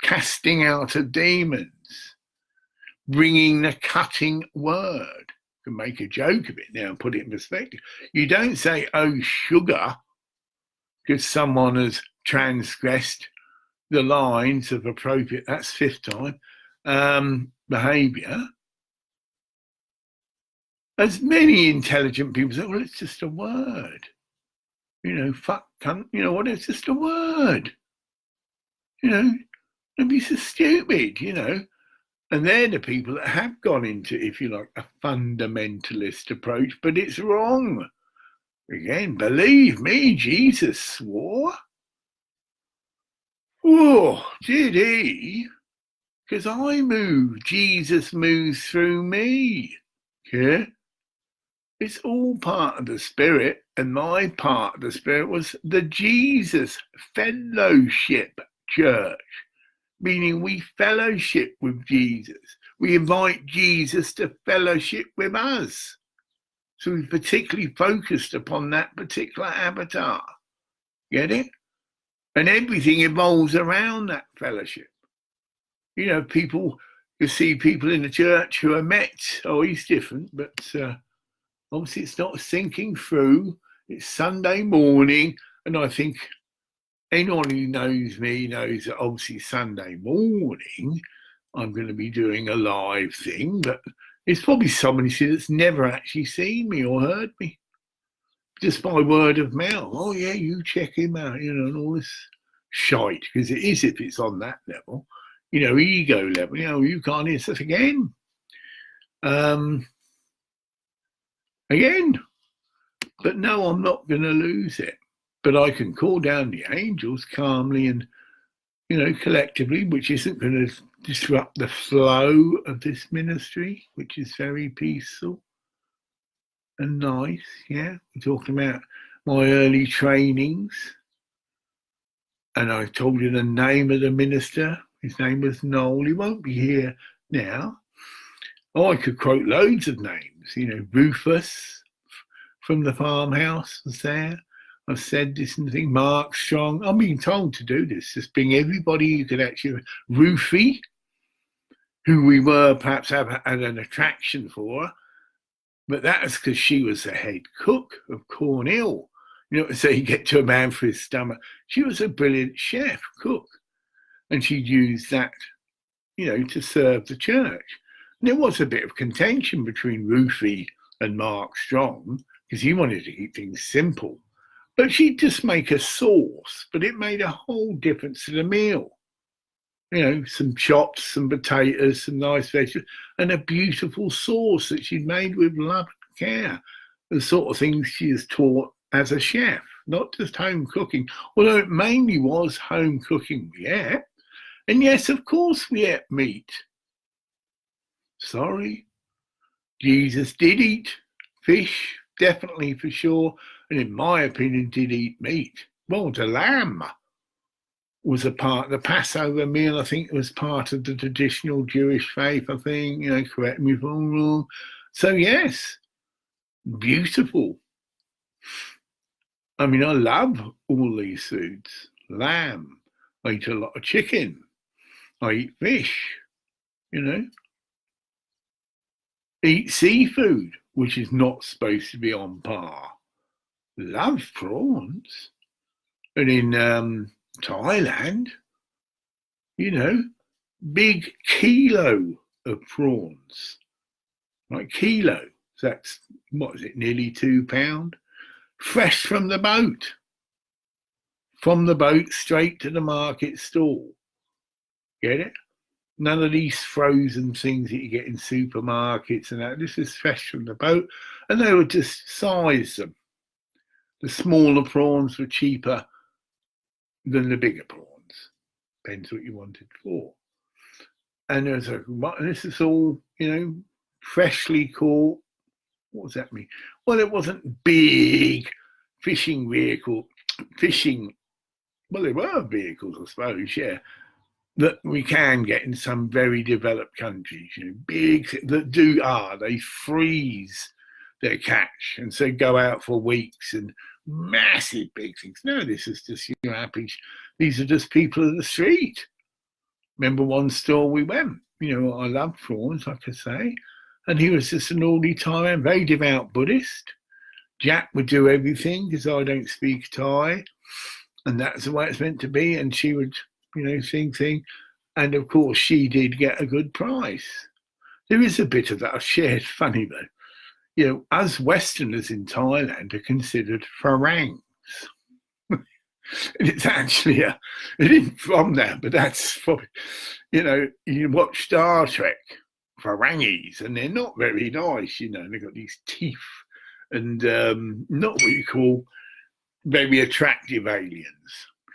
Casting out of demons, bringing the cutting word. You can make a joke of it now and put it in perspective. You don't say, oh, sugar, because someone has transgressed the lines of appropriate, that's fifth time, behaviour. As many intelligent people say, well, it's just a word. You know, fuck, cunt, you know what, it's just a word. You know, don't be so stupid, you know. And they're the people that have gone into, if you like, a fundamentalist approach, but it's wrong. Again, believe me, Jesus swore. Whoa, did he? Because I move, Jesus moves through me. Yeah? It's all part of the Spirit, and my part of the Spirit was the Jesus Fellowship Church, meaning we fellowship with Jesus. We invite Jesus to fellowship with us. So we particularly focused upon that particular avatar. Get it? And everything evolves around that fellowship. You know, people, you see people in the church who are met, oh, he's different, but obviously it's not thinking through. It's Sunday morning, and I think anyone who knows me knows that obviously Sunday morning I'm going to be doing a live thing, but it's probably somebody that's never actually seen me or heard me. Just by word of mouth. Oh yeah, you check him out, you know, and all this shite, because it is if it's on that level, you know, ego level, you know, you can't hear stuff again. But no, I'm not going to lose it. But I can call down the angels calmly and, you know, collectively, which isn't going to disrupt the flow of this ministry, which is very peaceful and nice. Yeah, we're talking about my early trainings, and I told you the name of the minister. His name was Noel. He won't be here now. Oh, I could quote loads of names. You know, Rufus from the farmhouse was there. I've said this and thing. Mark Strong. I'm being told to do this. Just bring everybody you could actually. Rufy, who we were perhaps had an attraction for, but that was because she was the head cook of Cornhill. You know, so you get to a man for his stomach. She was a brilliant chef, cook, and she'd use that, you know, to serve the church. And there was a bit of contention between Rufy and Mark Strong because he wanted to keep things simple. But she'd just make a sauce, but it made a whole difference to the meal. You know, some chops, some potatoes, some nice vegetables, and a beautiful sauce that she'd made with love and care. The sort of things she is taught as a chef, not just home cooking, although it mainly was home cooking we ate. And yes, of course we ate meat. Sorry. Jesus did eat fish, definitely for sure. and in my opinion did eat meat. Well, the lamb was a part of the Passover meal. I think it was part of the traditional Jewish faith, I think, correct me if I'm wrong. So yes, beautiful. I mean, I love all these foods. Lamb, I eat a lot of chicken, I eat fish, eat seafood, which is not supposed to be on par. Love prawns. And in Thailand, big kilo of prawns, like kilo. So that's, what is it, nearly £2? Fresh from the boat. From the boat straight to the market stall. Get it? None of these frozen things that you get in supermarkets and that. This is fresh from the boat. And they would just size them. The smaller prawns were cheaper than the bigger prawns. Depends what you wanted for. And there's this is all, freshly caught. What does that mean? Well, it wasn't big fishing vehicle. Well, there were vehicles, I suppose, yeah, that we can get in some very developed countries, big, they freeze their catch and so go out for weeks and massive big things. No, this is just happy. These are just people of the street. Remember one store we went, I love prawns, like I say, and he was just an ordinary Thai, very devout Buddhist. Jack would do everything because I don't speak Thai, and that's the way it's meant to be. And she would, thing. And of course, she did get a good price. There is a bit of that I've shared, funny though. Us Westerners in Thailand are considered Farangs. And it's actually it isn't from there, but that's probably, you watch Star Trek, Farangis, and they're not very nice, they've got these teeth and not what you call very attractive aliens,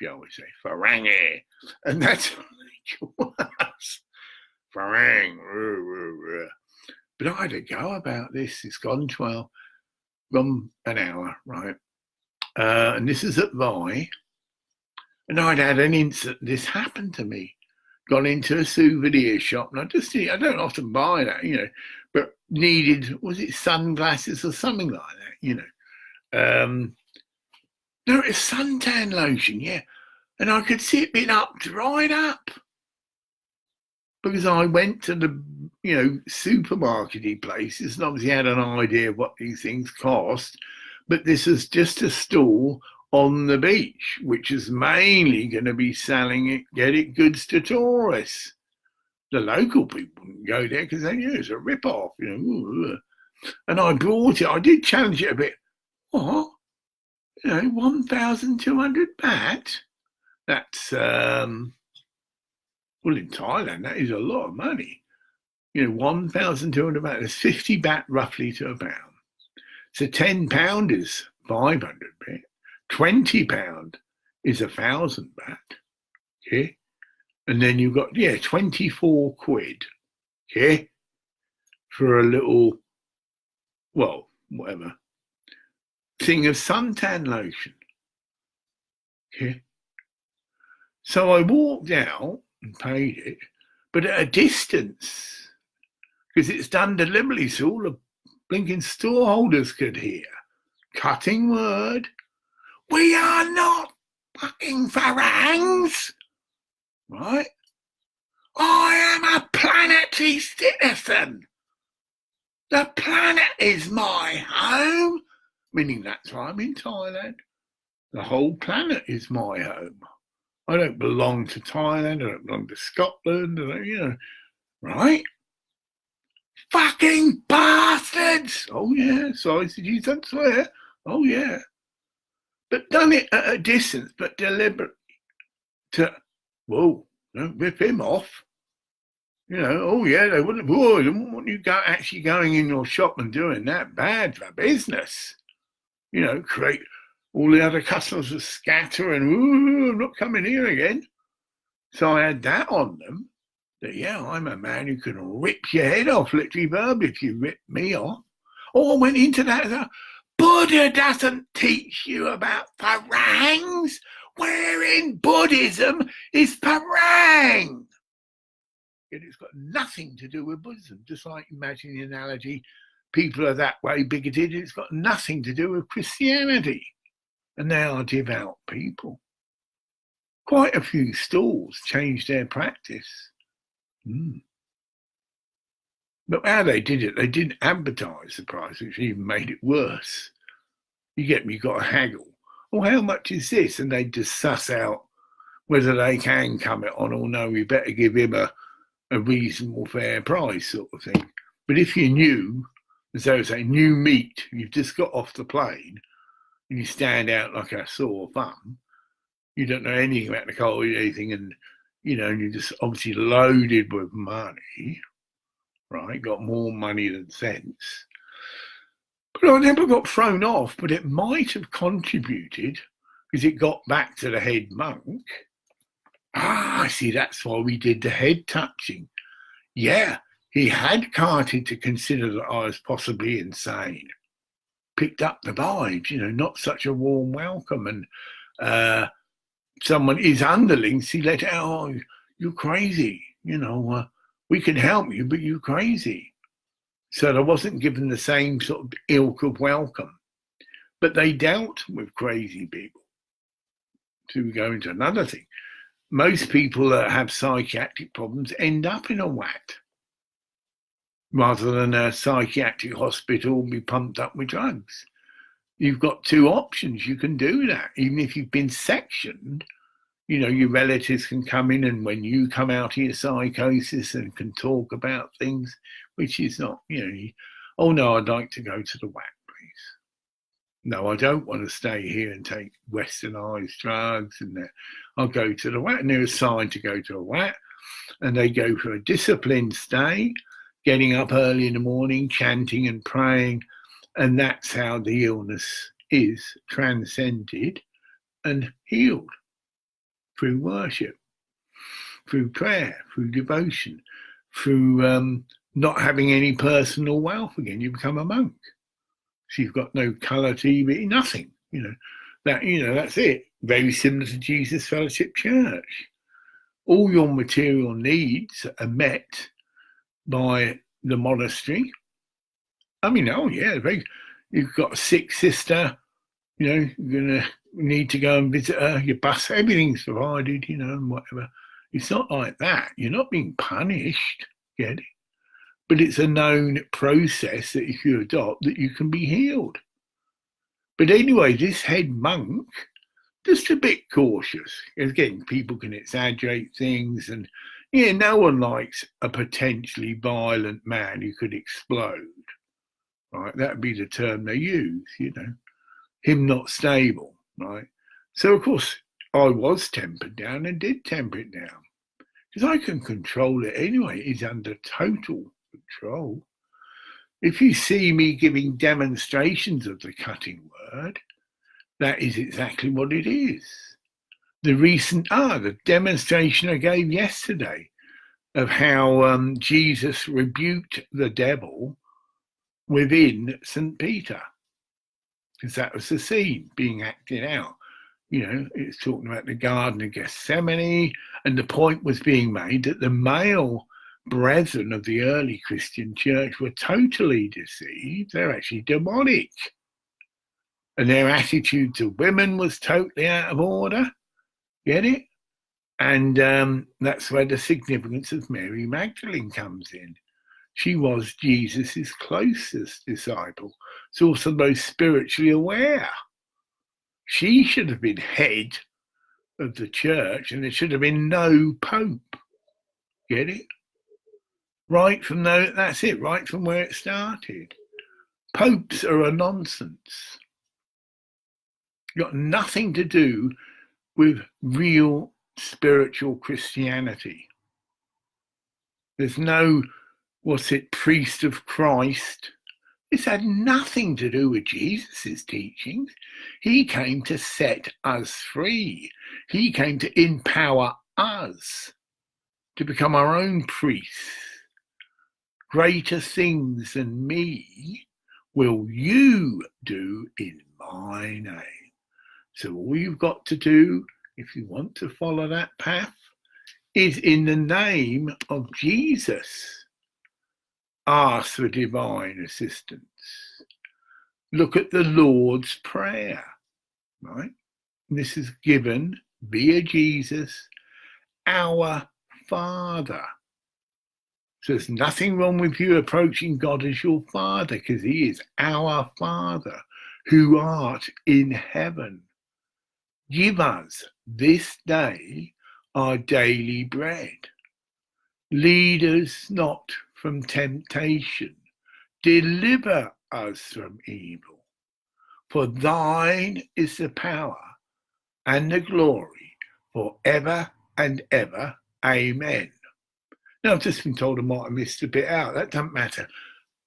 you always say, Farangi. And that's what they call us, Farang. But I had a go about this. It's gone an hour, right? And this is at Vi. And I'd had an instant, this happened to me. Gone into a souvenir shop, and I don't often buy that, but needed, was it sunglasses or something like that, No, it's suntan lotion, yeah. And I could see it being dried up. Because I went to the, supermarkety places and obviously had an idea of what these things cost. But this is just a stall on the beach, which is mainly going to be selling it, get it goods to tourists. The local people wouldn't go there because they knew it's a rip-off, And I bought it. I did challenge it a bit. What? 1,200 baht? That's, well, in Thailand, that is a lot of money. 1,200 baht. That's 50 baht roughly to a pound. So £10 is 500 baht. £20 is 1,000 baht. Okay. And then you've got, 24 quid. Okay. For a little, well, whatever, thing of suntan lotion. Okay. So I walked out and paid it, but at a distance, because it's done deliberately so all the blinking store holders could hear. Cutting word. We are not fucking Farangs, right? I am a planetary citizen. The planet is my home, meaning that's why I'm in Thailand. The whole planet is my home. I don't belong to Thailand, I don't belong to Scotland, right? Fucking bastards! Oh yeah, sorry to use that swear. Oh yeah. But done it at a distance, but deliberately to, whoa, don't rip him off. Oh yeah, they wouldn't want you actually going in your shop and doing that. Bad for business. Create all the other customers to scatter and, I'm not coming here again. So I had that on them. That, I'm a man who can rip your head off, literally verbally, if you rip me off. Oh, I went into that. Buddha doesn't teach you about parangs. Where in Buddhism is parang? It's got nothing to do with Buddhism. Just like imagine the analogy, people are that way bigoted. It's got nothing to do with Christianity. And they are devout people. Quite a few stalls changed their practice. But how they did it, they didn't advertise the price, which even made it worse. You get me, you've got to haggle. Oh, how much is this? And they just suss out whether they can come it on or no, we better give him a reasonable fair price sort of thing. But if you knew, as they would say, new meat, you've just got off the plane and you stand out like a sore thumb, you don't know anything about the coal, anything, and you're just obviously loaded with money, right? Got more money than sense. But I never got thrown off, but it might have contributed because it got back to the head monk. I see, that's why we did the head touching. Yeah, he had started to consider that I was possibly insane. Picked up the vibes, not such a warm welcome. And his underlings, he let out, oh, you're crazy. We can help you, but you're crazy. So I wasn't given the same sort of ilk of welcome. But they dealt with crazy people. To go into another thing, most people that have psychiatric problems end up in a WAT rather than a psychiatric hospital be pumped up with drugs. You've got two options. You can do that. Even if you've been sectioned, your relatives can come in, and when you come out of your psychosis and can talk about things, which is not, oh no, I'd like to go to the WAT, please. No, I don't want to stay here and take westernized drugs and that. I'll go to the WAT, and they're assigned to go to a WAT, and they go for a disciplined stay, getting up early in the morning, chanting and praying, and that's how the illness is transcended and healed. Through worship, through prayer, through devotion, through not having any personal wealth again. You become a monk. So you've got no colour TV, nothing. That's it. Very similar to Jesus Fellowship Church. All your material needs are met by the monastery. You've got a sick sister, you're going to need to go and visit her, your bus, everything's provided, and whatever. It's not like that. You're not being punished, get it? But it's a known process that if you adopt, that you can be healed. But anyway, this head monk, just a bit cautious. Again, people can exaggerate things, and no one likes a potentially violent man who could explode. Right? That would be the term they use, him not stable, right? So, of course, I was tempered down and did temper it down because I can control it anyway. It's under total control. If you see me giving demonstrations of the cutting word, that is exactly what it is. The demonstration I gave yesterday of how Jesus rebuked the devil within St. Peter, because that was the scene being acted out. It's talking about the Garden of Gethsemane, and the point was being made that the male brethren of the early Christian church were totally deceived. They're actually demonic. And their attitude to women was totally out of order. Get it? And that's where the significance of Mary Magdalene comes in. She was Jesus's closest disciple. She's also the most spiritually aware. She should have been head of the church, and there should have been no pope. Get it? That's it, right from where it started. Popes are a nonsense. Got nothing to do with real spiritual Christianity. There's no, priest of Christ. This had nothing to do with Jesus' teachings. He came to set us free. He came to empower us to become our own priests. Greater things than me will you do in my name. So all you've got to do, if you want to follow that path, is in the name of Jesus. Ask for divine assistance. Look at the Lord's Prayer, right? This is given via Jesus, our Father. So there's nothing wrong with you approaching God as your Father, because he is our Father who art in heaven. Give us this day our daily bread. Lead us not from temptation. Deliver us from evil. For thine is the power and the glory forever and ever. Amen. Now, I've just been told I might have missed a bit out. That doesn't matter.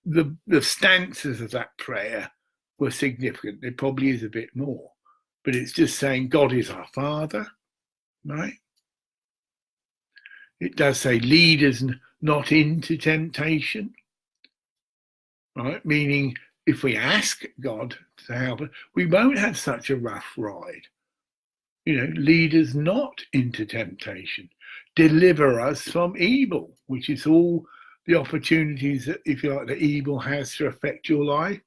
The stanzas of that prayer were significant. There probably is a bit more. But it's just saying God is our Father, right? It does say, lead us not into temptation, right? Meaning, if we ask God to help us, we won't have such a rough ride. Lead us not into temptation. Deliver us from evil, which is all the opportunities that, if you like, the evil has to affect your life.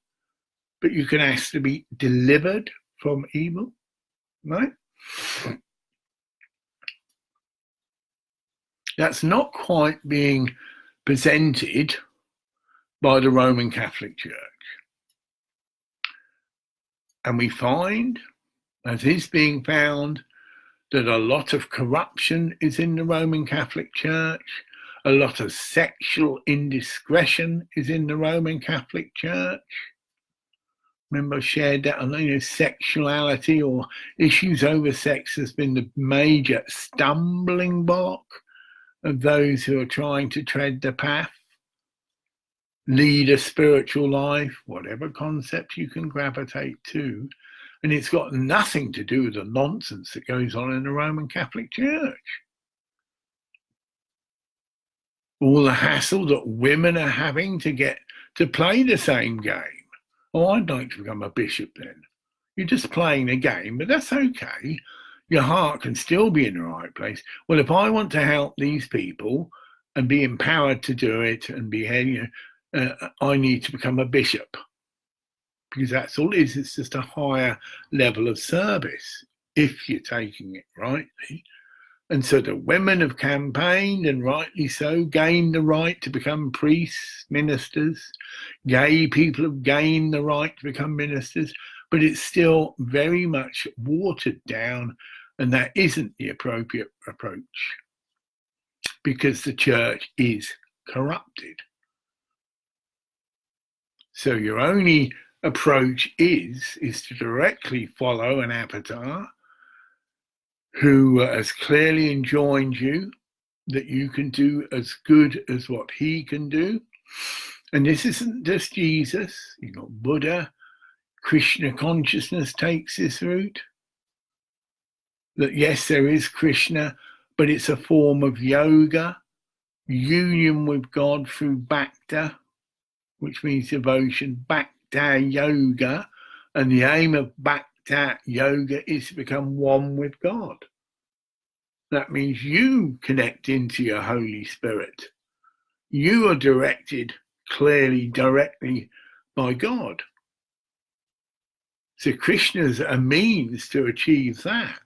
But you can ask to be delivered from evil, right? That's not quite being presented by the Roman Catholic Church. And we find, as is being found, that a lot of corruption is in the Roman Catholic Church. A lot of sexual indiscretion is in the Roman Catholic Church. Remember I shared that on sexuality or issues over sex has been the major stumbling block of those who are trying to tread the path, lead a spiritual life, whatever concept you can gravitate to. And it's got nothing to do with the nonsense that goes on in the Roman Catholic Church. All the hassle that women are having to get to play the same game. Oh, I'd like to become a bishop then. You're just playing a game, but that's okay. Your heart can still be in the right place. Well, if I want to help these people and be empowered to do it and be, I need to become a bishop. Because that's all it is. It's just a higher level of service if you're taking it rightly. And so the women have campaigned, and rightly so, gained the right to become priests, ministers. Gay people have gained the right to become ministers, but it's still very much watered down, and that isn't the appropriate approach because the church is corrupted. So your only approach is to directly follow an avatar who has clearly enjoined you that you can do as good as what he can do. And this isn't just Jesus. You've got Buddha. Krishna consciousness takes this route. That yes, there is Krishna, but it's a form of yoga, union with God through bhakta, which means devotion, bhakta yoga. And the aim of bhakta yoga is to become one with God. That means you connect into your Holy Spirit. You are directed clearly, directly by God. So Krishna's a means to achieve that.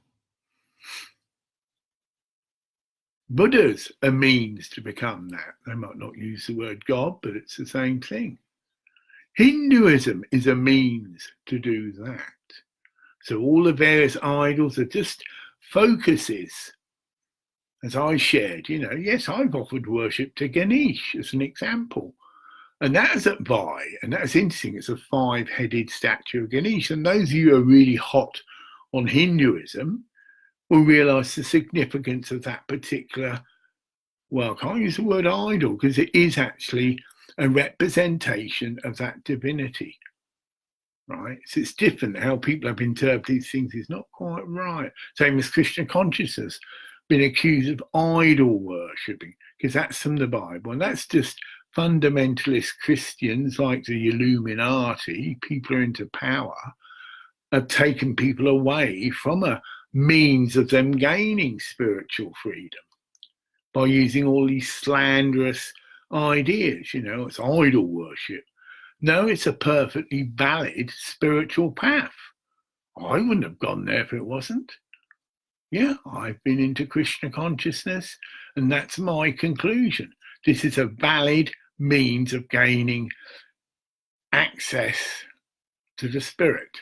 Buddha's a means to become that. They might not use the word God, but it's the same thing. Hinduism is a means to do that. So all the various idols are just focuses. As I shared, yes, I've offered worship to Ganesh as an example. And that is at Vai, and that's interesting. It's a 5-headed statue of Ganesh. And those of you who are really hot on Hinduism will realize the significance of that particular, well, I can't use the word idol, because it is actually a representation of that divinity, right? So it's different. How people have interpreted these things is not quite right. Same as Krishna consciousness, been accused of idol worshipping, because that's from the Bible, and that's just fundamentalist Christians like the Illuminati, people who are into power, have taken people away from a means of them gaining spiritual freedom by using all these slanderous ideas. It's idol worship. No, it's a perfectly valid spiritual path. I wouldn't have gone there if it wasn't. Yeah, I've been into Krishna consciousness, and that's my conclusion. This is a valid means of gaining access to the spirit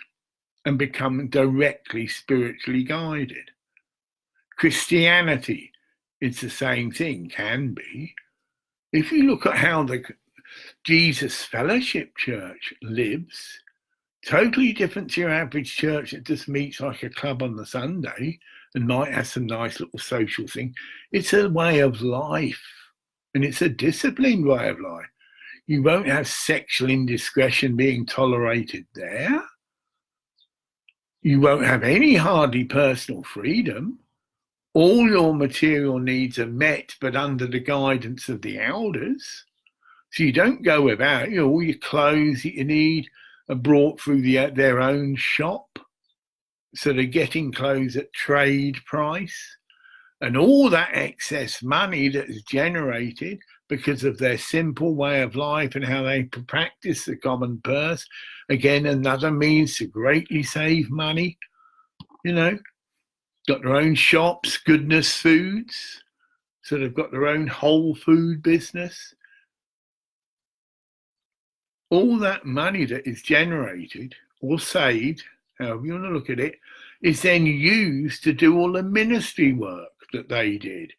and become directly spiritually guided. Christianity, it's the same thing, can be. If you look at how the Jesus Fellowship Church lives, totally different to your average church that just meets like a club on the Sunday and might have some nice little social thing. It's a way of life, and it's a disciplined way of life. You won't have sexual indiscretion being tolerated there. You won't have any hardly personal freedom. All your material needs are met, but under the guidance of the elders. So you don't go without. All your clothes that you need are brought through their own shop. So they're getting clothes at trade price. And all that excess money that is generated because of their simple way of life and how they practice the common purse, again, another means to greatly save money. Got their own shops, Goodness Foods. So they've got their own whole food business. All that money that is generated or saved, however you want to look at it, is then used to do all the ministry work that they did,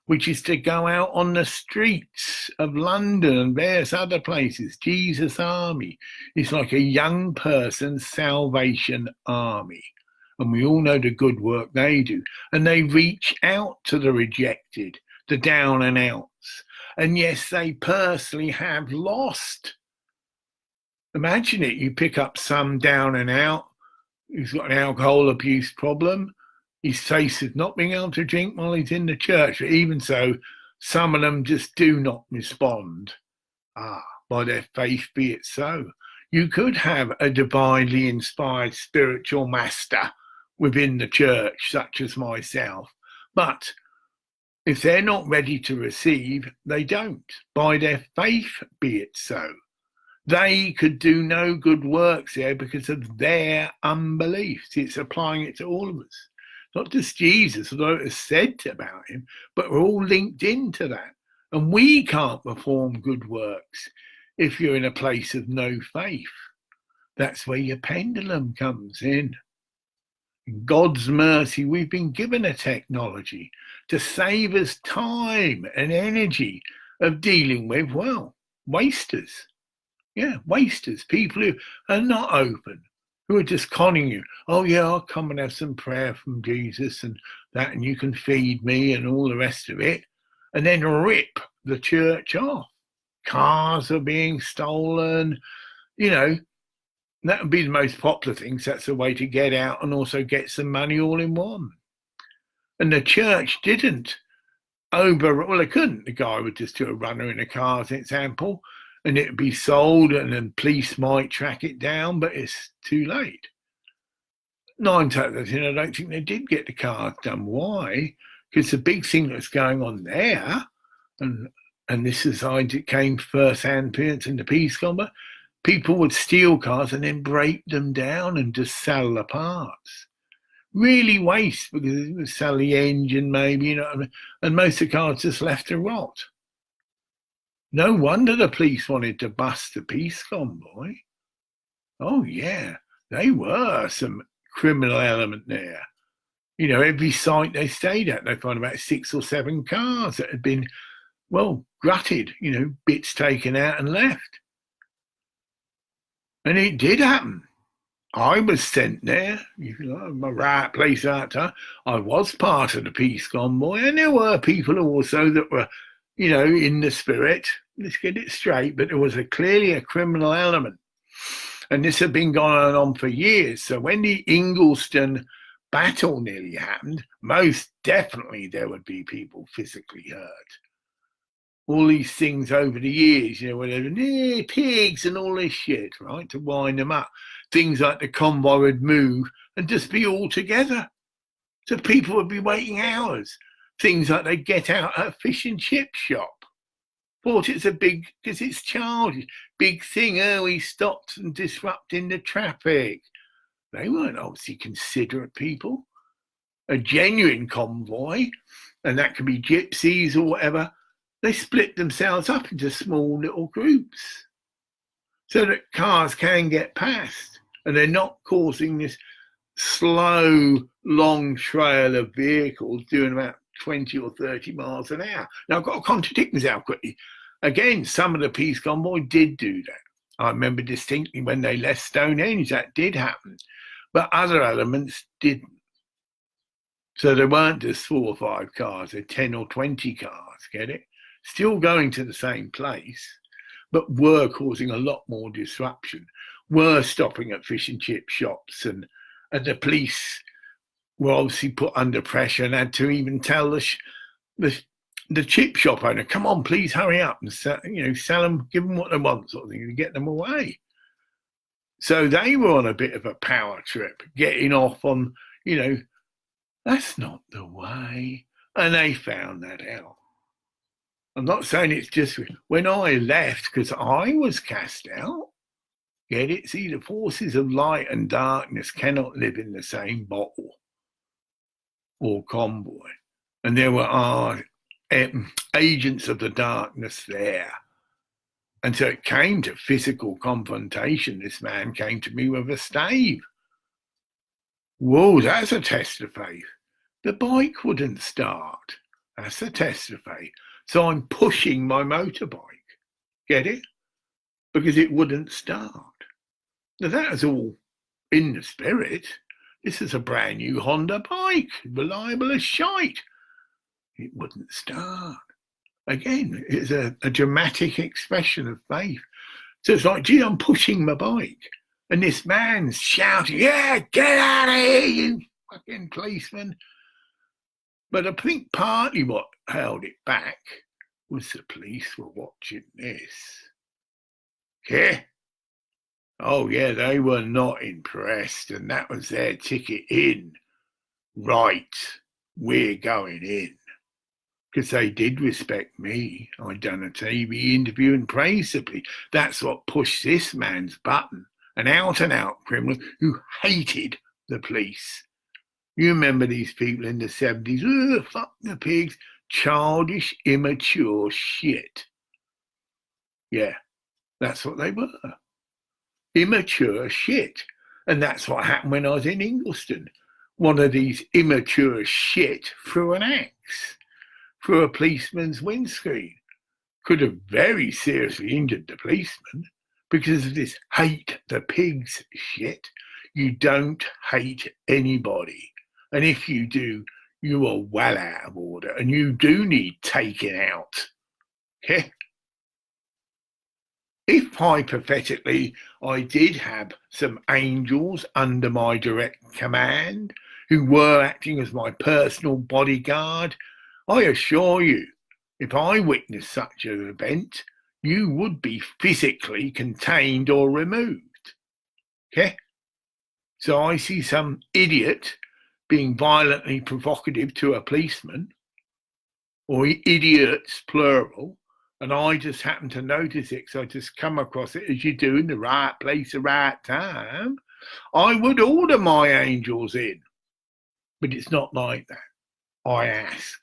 which is to go out on the streets of London and various other places. Jesus Army is like a young person's Salvation Army. And we all know the good work they do. And they reach out to the rejected, the down and outs. And yes, they personally have lost. Imagine it, you pick up some down and out who's got an alcohol abuse problem. He's faced with not being able to drink while he's in the church. But even so, some of them just do not respond. By their faith be it so. You could have a divinely inspired spiritual master within the church, such as myself. But if they're not ready to receive, they don't. By their faith be it so. They could do no good works there because of their unbelief. See, it's applying it to all of us. Not just Jesus, although it is said about him, but we're all linked into that. And we can't perform good works if you're in a place of no faith. That's where your pendulum comes in. In God's mercy, we've been given a technology to save us time and energy of dealing with, wasters. Yeah, wasters, people who are not open, who are just conning you. Oh, yeah, I'll come and have some prayer from Jesus and that, and you can feed me and all the rest of it, and then rip the church off. Cars are being stolen, that would be the most popular thing. So that's a way to get out and also get some money all in one. And the church didn't they couldn't. The guy would just do a runner in a car, as an example, and it'd be sold, and then police might track it down, but it's too late. 9 times, I don't think they did get the cars done. Why? Because the big thing that's going on there, and this is it came first-hand appearance in the peace combat, people would steal cars and then break them down and just sell the parts. Really waste, because it would sell the engine maybe, and most of the cars just left to rot. No wonder the police wanted to bust the peace convoy. Oh, yeah, they were some criminal element there. Every site they stayed at, they found about 6 or 7 cars that had been, gutted, bits taken out and left. And it did happen. I was sent there, my right place at that time. I was part of the peace convoy, and there were people also that were, in the spirit. Let's get it straight, but there was clearly a criminal element. And this had been going on for years. So when the Ingleston battle nearly happened, most definitely there would be people physically hurt. all these things over the years, whatever, pigs and all this shit, right, to wind them up. Things like the convoy would move and just be all together. So people would be waiting hours. Things like they get out at a fish and chip shop. Thought it's a big, because it's charged, big thing. Oh, he stopped and disrupting the traffic. They weren't obviously considerate people. A genuine convoy, and that could be gypsies or whatever, they split themselves up into small little groups so that cars can get past and they're not causing this slow, long trail of vehicles doing about 20 or 30 miles an hour. Now, I've got to contradict myself quickly. Again, some of the peace convoy did do that. I remember distinctly when they left Stonehenge, that did happen. But other elements didn't. So there weren't just 4 or 5 cars, there were 10 or 20 cars, get it? Still going to the same place, but were causing a lot more disruption, were stopping at fish and chip shops, and the police were obviously put under pressure and had to even tell the chip shop owner, come on, please hurry up and sell them, give them what they want, sort of thing, and get them away. So they were on a bit of a power trip, getting off on, that's not the way. And they found that out. I'm not saying it's just when I left, because I was cast out. Get it? See, the forces of light and darkness cannot live in the same bottle or convoy. And there were agents of the darkness there. And so it came to physical confrontation. This man came to me with a stave. Whoa, that's a test of faith. The bike wouldn't start. That's a test of faith. So I'm pushing my motorbike. Get it? Because it wouldn't start. Now that is all in the spirit. This is a brand new Honda bike, reliable as shite. It wouldn't start. Again, it's a dramatic expression of faith. So it's like, gee, I'm pushing my bike. And this man's shouting, yeah, get out of here, you fucking policeman. But I think partly what held it back was the police were watching this. Yeah. Oh, yeah, they were not impressed, and that was their ticket in. Right, we're going in. Because they did respect me. I'd done a TV interview and praised the police. That's what pushed this man's button. An out-and-out criminal who hated the police. You remember these people in the 70s, oh, fuck the pigs, childish, immature shit. Yeah, that's what they were. Immature shit. And that's what happened when I was in Ingliston. One of these immature shit threw an axe through a policeman's windscreen. Could have very seriously injured the policeman because of this hate the pigs shit. You don't hate anybody. And if you do, you are well out of order and you do need taken out. Okay? If hypothetically I did have some angels under my direct command who were acting as my personal bodyguard, I assure you, if I witnessed such an event, you would be physically contained or removed. Okay? So I see some idiot being violently provocative to a policeman, or idiots, plural, and I just happen to notice it because I just come across it as you do in the right place, the right time, I would order my angels in. But it's not like that. I ask.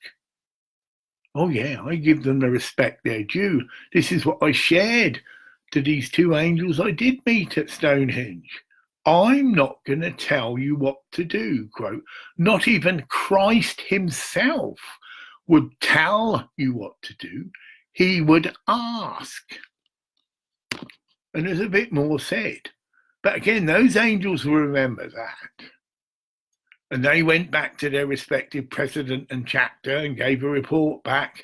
Oh yeah, I give them the respect they're due. This is what I shared to these 2 angels I did meet at Stonehenge. I'm not going to tell you what to do, quote. Not even Christ himself would tell you what to do. He would ask. And there's a bit more said. But again, those angels will remember that. And they went back to their respective president and chapter and gave a report back.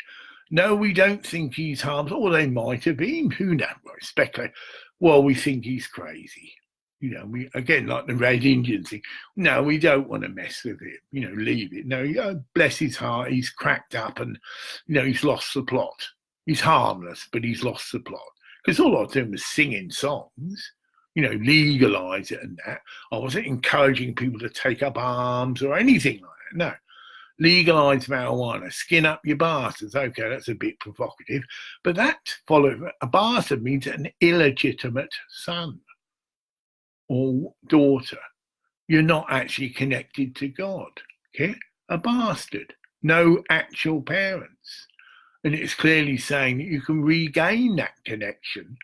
No, we don't think he's harmed. Or they might have been. Who knows? Speculate. Well, we think he's crazy. We again, like the Red Indian thing. No, we don't want to mess with it. Leave it. No, bless his heart. He's cracked up and, he's lost the plot. He's harmless, but he's lost the plot. Because all I was doing was singing songs, legalise it and that. I wasn't encouraging people to take up arms or anything like that. No. Legalise marijuana, skin up your bastards. Okay, that's a bit provocative. But that followed, a bastard means an illegitimate son or daughter. You're not actually connected to God. Okay? A bastard. No actual parents. And it's clearly saying that you can regain that connection,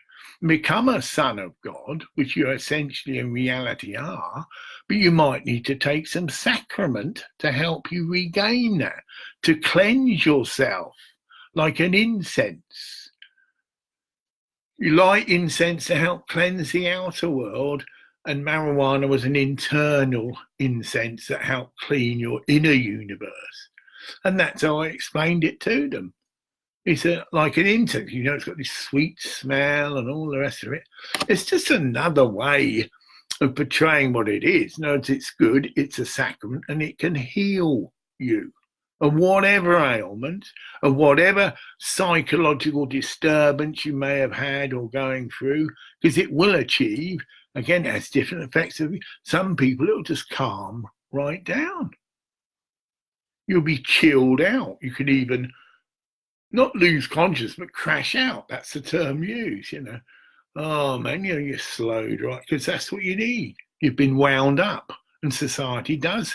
become a son of God, which you essentially in reality are, but you might need to take some sacrament to help you regain that, to cleanse yourself like an incense. You light incense to help cleanse the outer world, and marijuana was an internal incense that helped clean your inner universe. And that's how I explained it to them. It's like an incense, it's got this sweet smell and all the rest of it. It's just another way of portraying what it is. It's good, it's a sacrament, and it can heal you of whatever ailment, of whatever psychological disturbance you may have had or going through, because it will achieve, again, it has different effects. Some people, it will just calm right down. You'll be chilled out. You could even not lose consciousness, but crash out. That's the term used, Oh, man, you're slowed, right? Because that's what you need. You've been wound up, and society does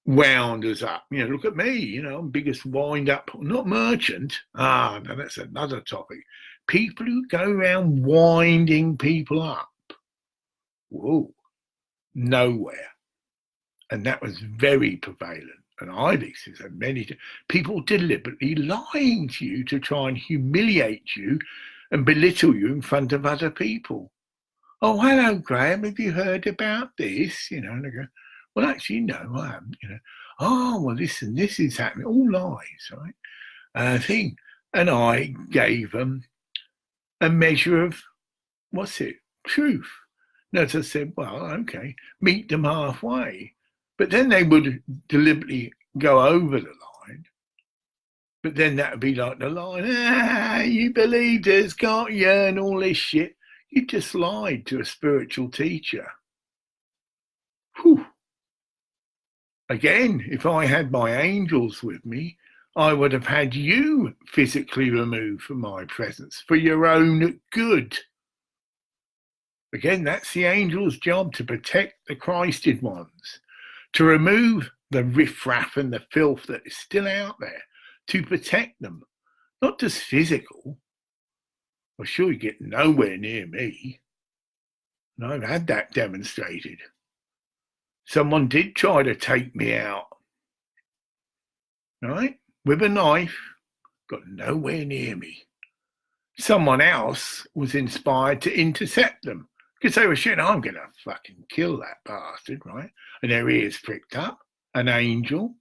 wound us up. Look at me, I'm biggest wind up, not merchant. No, that's another topic. People who go around winding people up. Whoa, nowhere. And that was very prevalent. And I've experienced many people deliberately lying to you to try and humiliate you and belittle you in front of other people. Oh, hello, Graham. Have you heard about this? And I go, well, actually, no, I haven't. Oh, well, this and this is happening. All lies, right? Thing. And I gave them a measure of truth. As I said, well, okay, meet them halfway. But then they would deliberately go over the line. But then that would be like the line, you believed us, can't you, and all this shit. You just lied to a spiritual teacher. Whew. Again, if I had my angels with me, I would have had you physically removed from my presence for your own good. Again, that's the angel's job, to protect the Christed ones. To remove the riffraff and the filth that is still out there, to protect them, not just physical. Well, sure, you get nowhere near me. And I've had that demonstrated. Someone did try to take me out, right, with a knife, got nowhere near me. Someone else was inspired to intercept them. Because they were shit, I'm going to fucking kill that bastard, right? And their ears pricked up. An angel.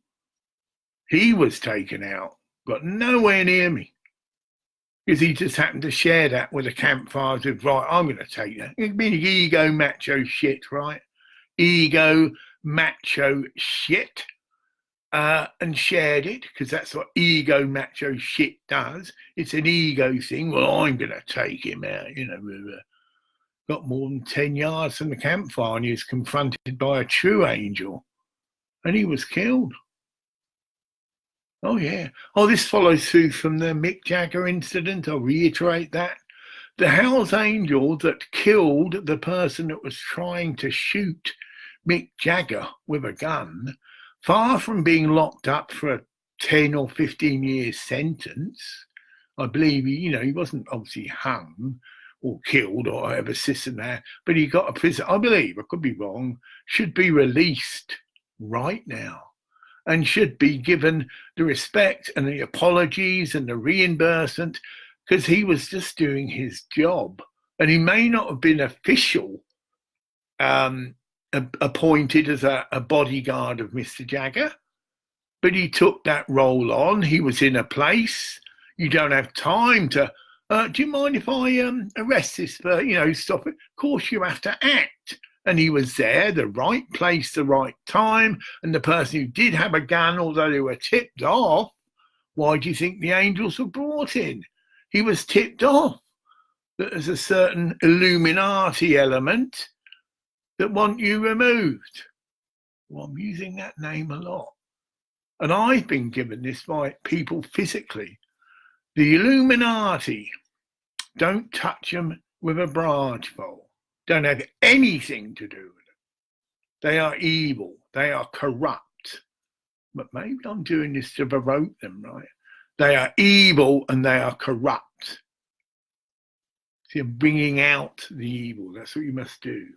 He was taken out. Got nowhere near me. Because he just happened to share that with a campfire. With, right, I'm going to take that. It'd be ego macho shit, right? Ego macho shit. And shared it, because that's what ego macho shit does. It's an ego thing. Well, I'm going to take him out, got more than 10 yards from the campfire, and he was confronted by a true angel, and he was killed. Oh, yeah. Oh, this follows through from the Mick Jagger incident. I'll reiterate that. The Hells Angel that killed the person that was trying to shoot Mick Jagger with a gun, far from being locked up for a 10 or 15 years sentence, I believe, he wasn't obviously hung or killed or whatever system there, but he got a prison, I believe, I could be wrong, should be released right now and should be given the respect and the apologies and the reimbursement, because he was just doing his job. And he may not have been official appointed as a bodyguard of Mr. Jagger, but he took that role on. He was in a place. You don't have time to, do you mind if I arrest this, stop it? Of course you have to act. And he was there, the right place, the right time. And the person who did have a gun, although they were tipped off, why do you think the angels were brought in? he was tipped off that there's a certain Illuminati element that want you removed. Well, I'm using that name a lot. And I've been given this by people physically. The Illuminati, don't touch them with a barge pole. Don't have anything to do with it. They are evil. They are corrupt. But maybe I'm doing this to provoke them, right? They are evil and they are corrupt. So you're bringing out the evil. That's what you must do.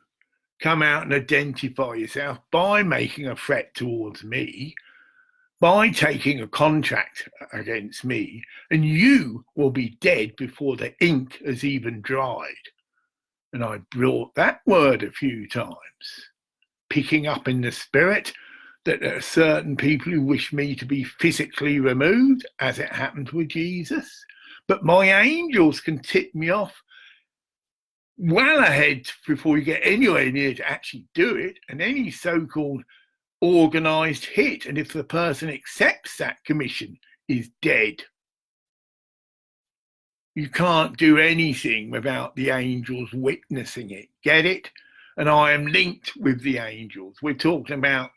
Come out and identify yourself by making a threat towards me, by taking a contract against me, and you will be dead before the ink has even dried. And I brought that word a few times, picking up in the spirit that there are certain people who wish me to be physically removed, as it happened with Jesus. But my angels can tip me off well ahead before you get anywhere near to actually do it, and any so-called organised hit, and if the person accepts that commission, is dead. You can't do anything without the angels witnessing it. Get it? And I am linked with the angels. We're talking about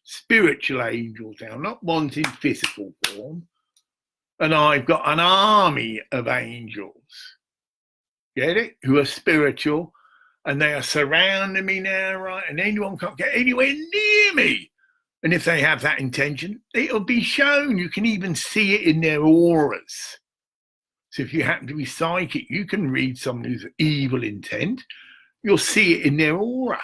spiritual angels now, not ones in physical form. And I've got an army of angels, get it, who are spiritual, and they are surrounding me now, right? And anyone can't get anywhere near me. And if they have that intention, it'll be shown. You can even see it in their auras. So if you happen to be psychic, you can read someone who's evil intent. You'll see it in their aura.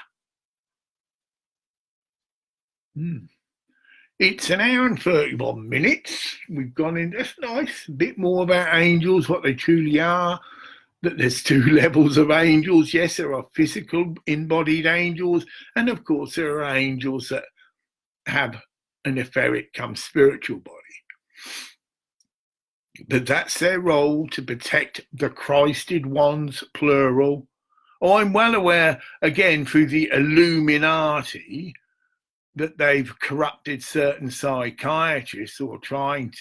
It's an hour and 31 minutes. We've gone in. That's nice. A bit more about angels, what they truly are. That there's two levels of angels. Yes, there are physical embodied angels, and of course there are angels that have an etheric come spiritual body. But that's their role, to protect the Christed ones, plural. Oh, I'm well aware, again, through the Illuminati, that they've corrupted certain psychiatrists, or trying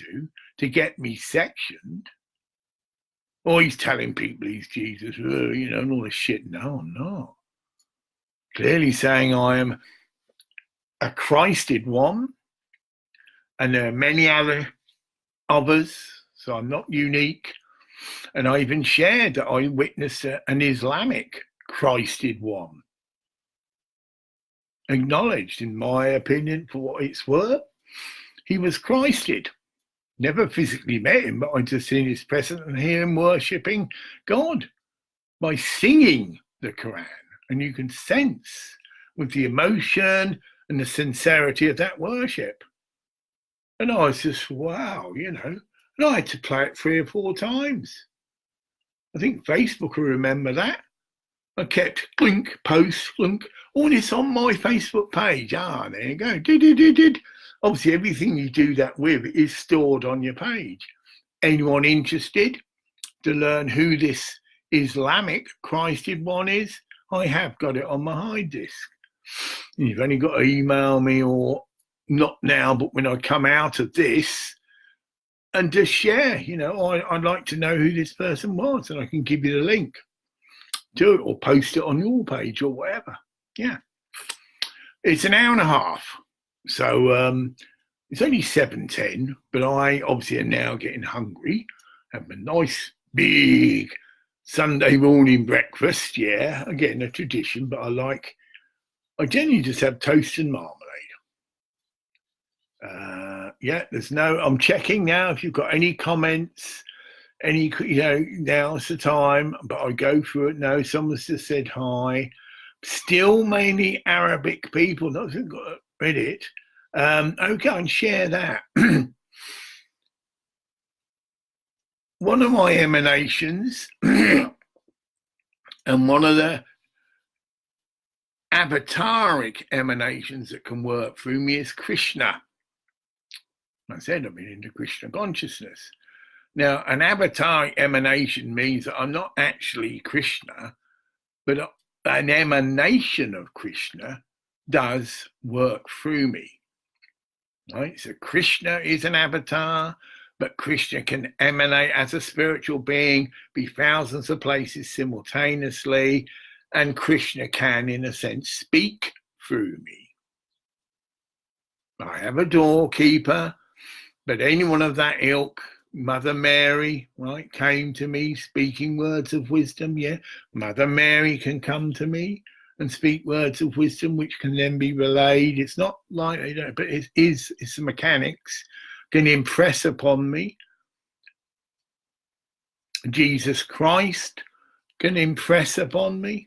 to get me sectioned. Or he's telling people he's Jesus, and all this shit. No, I'm not. Clearly saying I am a Christed one, and there are many others, so I'm not unique. And I even shared that I witnessed an Islamic Christed one. Acknowledged, in my opinion, for what it's worth, he was Christed. Never physically met him, but I just seen his presence and hear him worshipping God by singing the Quran. And you can sense with the emotion and the sincerity of that worship. And I was just, wow, And I had to play it 3 or 4 times. I think Facebook will remember that. I kept clink, post, clink, all this on my Facebook page. There you go. Obviously, everything you do that with is stored on your page. Anyone interested to learn who this Islamic Christed one is? I have got it on my hard disk. You've only got to email me, or not now, but when I come out of this, and just share. I'd like to know who this person was, and I can give you the link to it, or post it on your page or whatever. Yeah. It's an hour and a half. So it's only 7:10, but I obviously am now getting hungry. Have a nice big Sunday morning breakfast. Yeah, again, a tradition, but I generally just have toast and marmalade. I'm checking now if you've got any comments, now's the time, but I go through it. No, someone's just said hi. Still mainly Arabic people. Nothing got read it. Okay, and share that. One of my emanations and one of the avataric emanations that can work through me is Krishna. I said I've been into Krishna consciousness. Now, an avatar emanation means that I'm not actually Krishna, but an emanation of Krishna does work through me. Right? So Krishna is an avatar, but Krishna can emanate as a spiritual being, be thousands of places simultaneously, and Krishna can, in a sense, speak through me. I have a doorkeeper, but anyone of that ilk, Mother Mary, right, came to me speaking words of wisdom. Yeah, Mother Mary can come to me and speak words of wisdom, which can then be relayed. It's not like they don't, but it's the mechanics can impress upon me. Jesus Christ can impress upon me.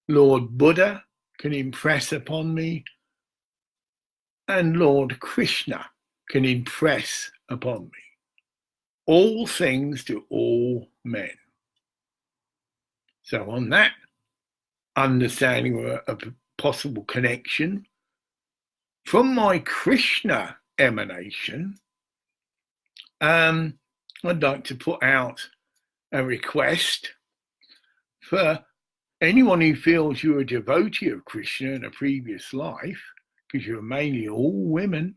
Lord Buddha can impress upon me. And Lord Krishna can impress upon me. All things to all men. So on that understanding of a possible connection, from my Krishna emanation, I'd like to put out a request for anyone who feels you're a devotee of Krishna in a previous life, because you're mainly all women.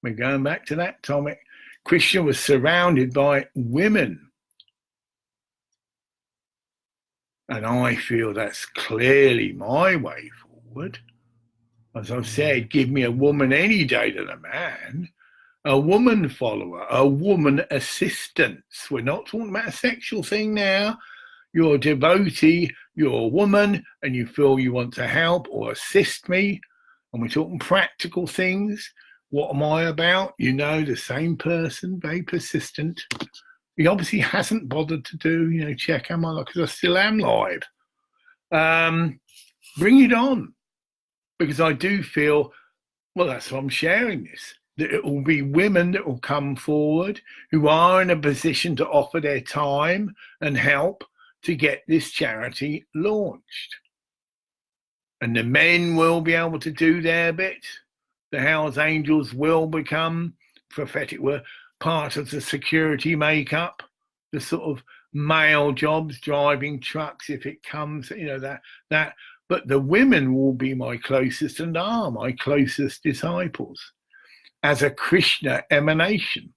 We're going back to that topic. Krishna was surrounded by women. And I feel that's clearly my way forward. As I've said, give me a woman any day than a man, a woman follower, a woman assistance. We're not talking about a sexual thing now. You're a devotee, you're a woman, and you feel you want to help or assist me. And we're talking practical things. What am I about? You know, the same person, very persistent. He obviously hasn't bothered to do, check am I live, because I still am live. Bring it on. Because I do feel, well, that's why I'm sharing this, that it will be women that will come forward who are in a position to offer their time and help to get this charity launched. And the men will be able to do their bit. The Hells Angels will become prophetic word, part of the security makeup, the sort of male jobs, driving trucks if it comes, that. But the women will be my closest and are my closest disciples as a Krishna emanation.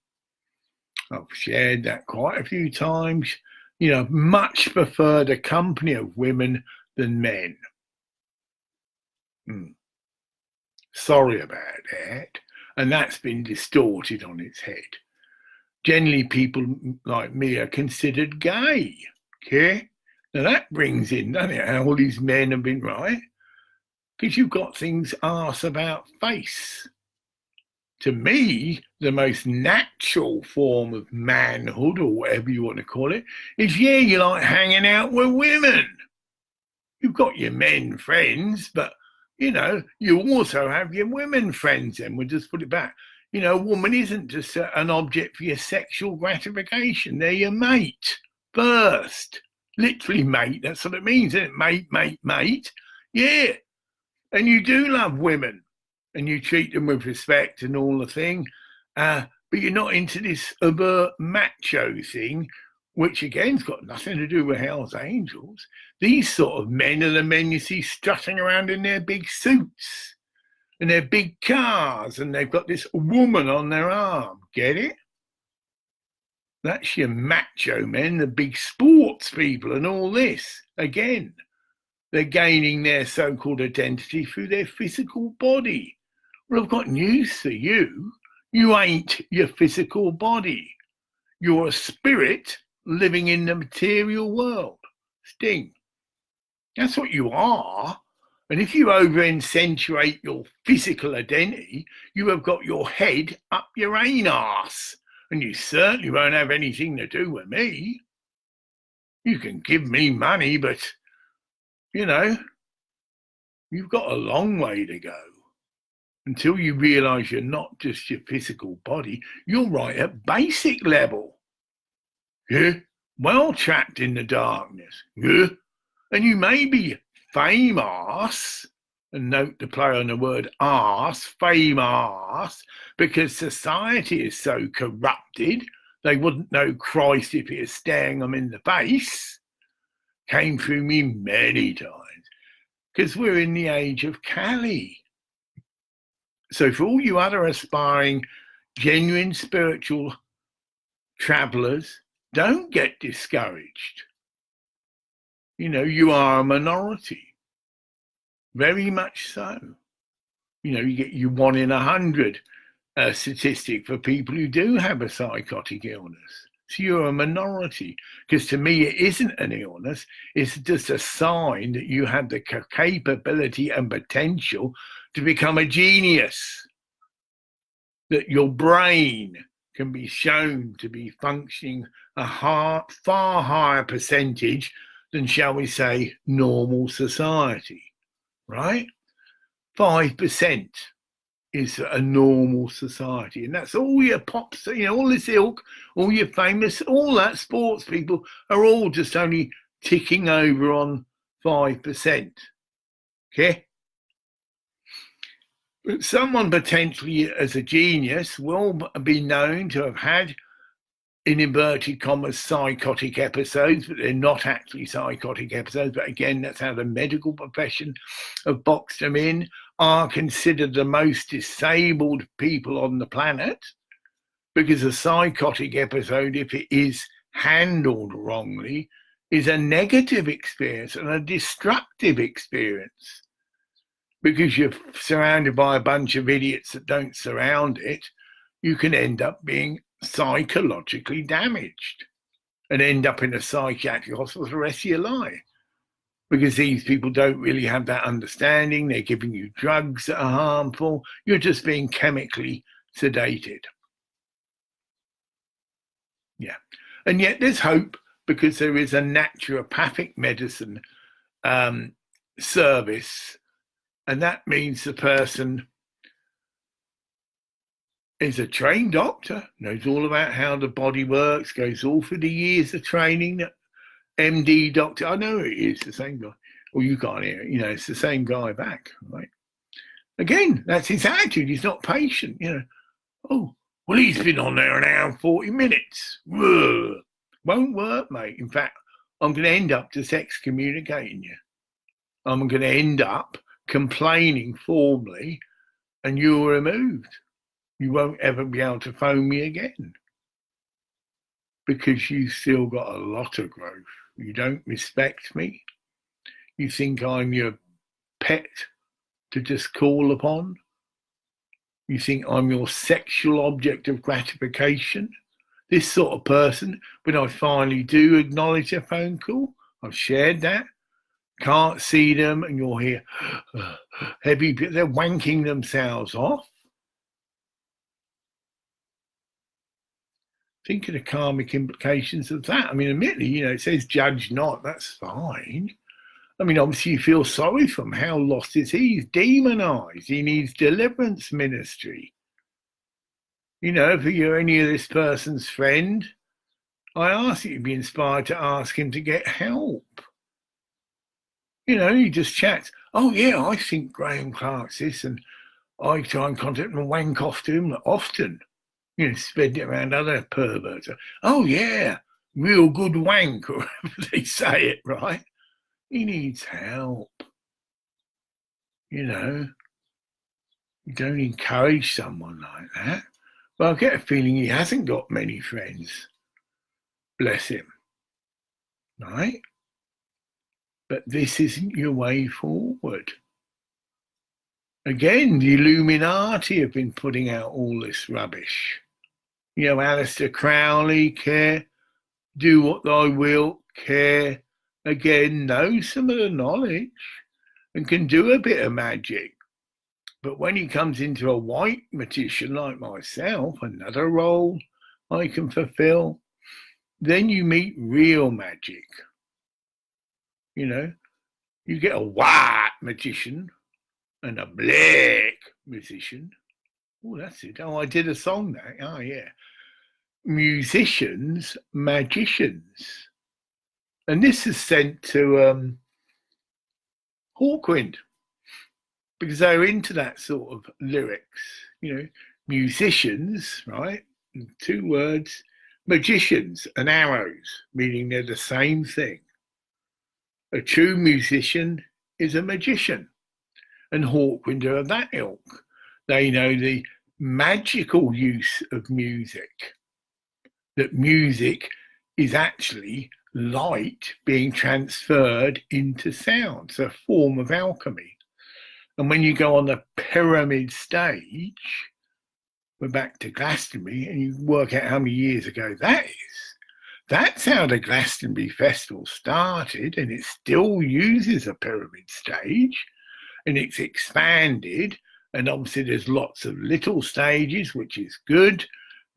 I've shared that quite a few times. Much prefer the company of women than men. Sorry about that. And that's been distorted on its head. Generally, people like me are considered gay. Okay? Now that brings in, doesn't it, how all these men have been right? Because you've got things arse about face. To me, the most natural form of manhood, or whatever you want to call it, is, you like hanging out with women. You've got your men friends, but, you also have your women friends, and we'll just put it back. A woman isn't just an object for your sexual gratification. They're your mate first. Literally mate, that's what it means, isn't it? Mate. Yeah. And you do love women and you treat them with respect and all the thing. But you're not into this overt macho thing, which again's got nothing to do with Hell's Angels. These sort of men are the men you see strutting around in their big suits and their big cars, and they've got this woman on their arm. Get it? That's your macho men, the big sports people and all this. Again, they're gaining their so-called identity through their physical body. Well, I've got news for you. You ain't your physical body. You're a spirit living in the material world. Sting. That's what you are. And if you over-accentuate your physical identity, you have got your head up your anus. And you certainly won't have anything to do with me. You can give me money, but, you've got a long way to go. Until you realise you're not just your physical body, you're right at basic level. Yeah? Well trapped in the darkness. Yeah? And you may be famous, and note the play on the word arse, famous, because society is so corrupted, they wouldn't know Christ if he was staring them in the face. Came through me many times, because we're in the age of Kali. So for all you other aspiring genuine spiritual travelers don't get discouraged. You know, you are a minority, very much so. You know, you get your 1 in 100 statistic for people who do have a psychotic illness. So you're a minority, because to me, it isn't an illness. It's just a sign that you have the capability and potential to become a genius, that your brain can be shown to be functioning a far higher percentage than, shall we say, normal society, right? 5% is a normal society, and that's all your pops, you know, all this ilk, all your famous, all that sports people are all just only ticking over on 5%. Okay? But someone potentially as a genius will be known to have had, in inverted commas, psychotic episodes, but they're not actually psychotic episodes. But again, that's how the medical profession have boxed them in, are considered the most disabled people on the planet, because a psychotic episode, if it is handled wrongly, is a negative experience and a destructive experience, because you're surrounded by a bunch of idiots that don't surround it. You can end up being psychologically damaged and end up in a psychiatric hospital for the rest of your life, because these people don't really have that understanding. They're giving you drugs that are harmful. You're just being chemically sedated. Yeah. And yet there's hope, because there is a naturopathic medicine service, and that means the person is a trained doctor, knows all about how the body works, goes all through the years of training. MD doctor, I know it is the same guy. Well, you can't hear it, you know, it's the same guy back, right? Again, that's his attitude. He's not patient, you know. Oh, well, he's been on there an hour and 40 minutes. Ugh. Won't work, mate. In fact, I'm going to end up just excommunicating you. I'm going to end up complaining formally, and you're removed. You won't ever be able to phone me again, because you still got a lot of growth. You don't respect me. You think I'm your pet to just call upon. You think I'm your sexual object of gratification. This sort of person, when I finally do acknowledge a phone call, I've shared that, can't see them, and you'll hear heavy, they're wanking themselves off. Think of the karmic implications of that. I mean, admittedly, you know, it says judge not, that's fine. I mean, obviously you feel sorry for him. How lost is he? He's demonized. He needs deliverance ministry. You know, if you're any of this person's friend, I ask you to be inspired to ask him to get help. You know, he just chats. Oh, yeah, I think G.Clark's this, and I try and contact him and wank off to him often. You know, spread it around other perverts. Oh, yeah, real good wank, or whatever they say it, right? He needs help. You know, you don't encourage someone like that. But I get a feeling he hasn't got many friends. Bless him. Right? But this isn't your way forward. Again, the Illuminati have been putting out all this rubbish. You know, Aleister Crowley, care, do what thy wilt, care. Again, know some of the knowledge and can do a bit of magic. But when he comes into a white magician like myself, another role I can fulfill, then you meet real magic. You know, you get a white magician and a black musician. Oh, that's it. Oh, I did a song there. Oh, yeah. Musicians, magicians. And this is sent to Hawkwind, because they're into that sort of lyrics. You know, musicians, right? 2 words. Magicians and arrows, meaning they're the same thing. A true musician is a magician, and Hawkwind are of that ilk. They know the magical use of music, that music is actually light being transferred into sound. It's a form of alchemy. And when you go on the pyramid stage, we're back to Glastonbury, and you work out how many years ago that is. That's how the Glastonbury Festival started, and it still uses a pyramid stage, and it's expanded. And obviously there's lots of little stages, which is good,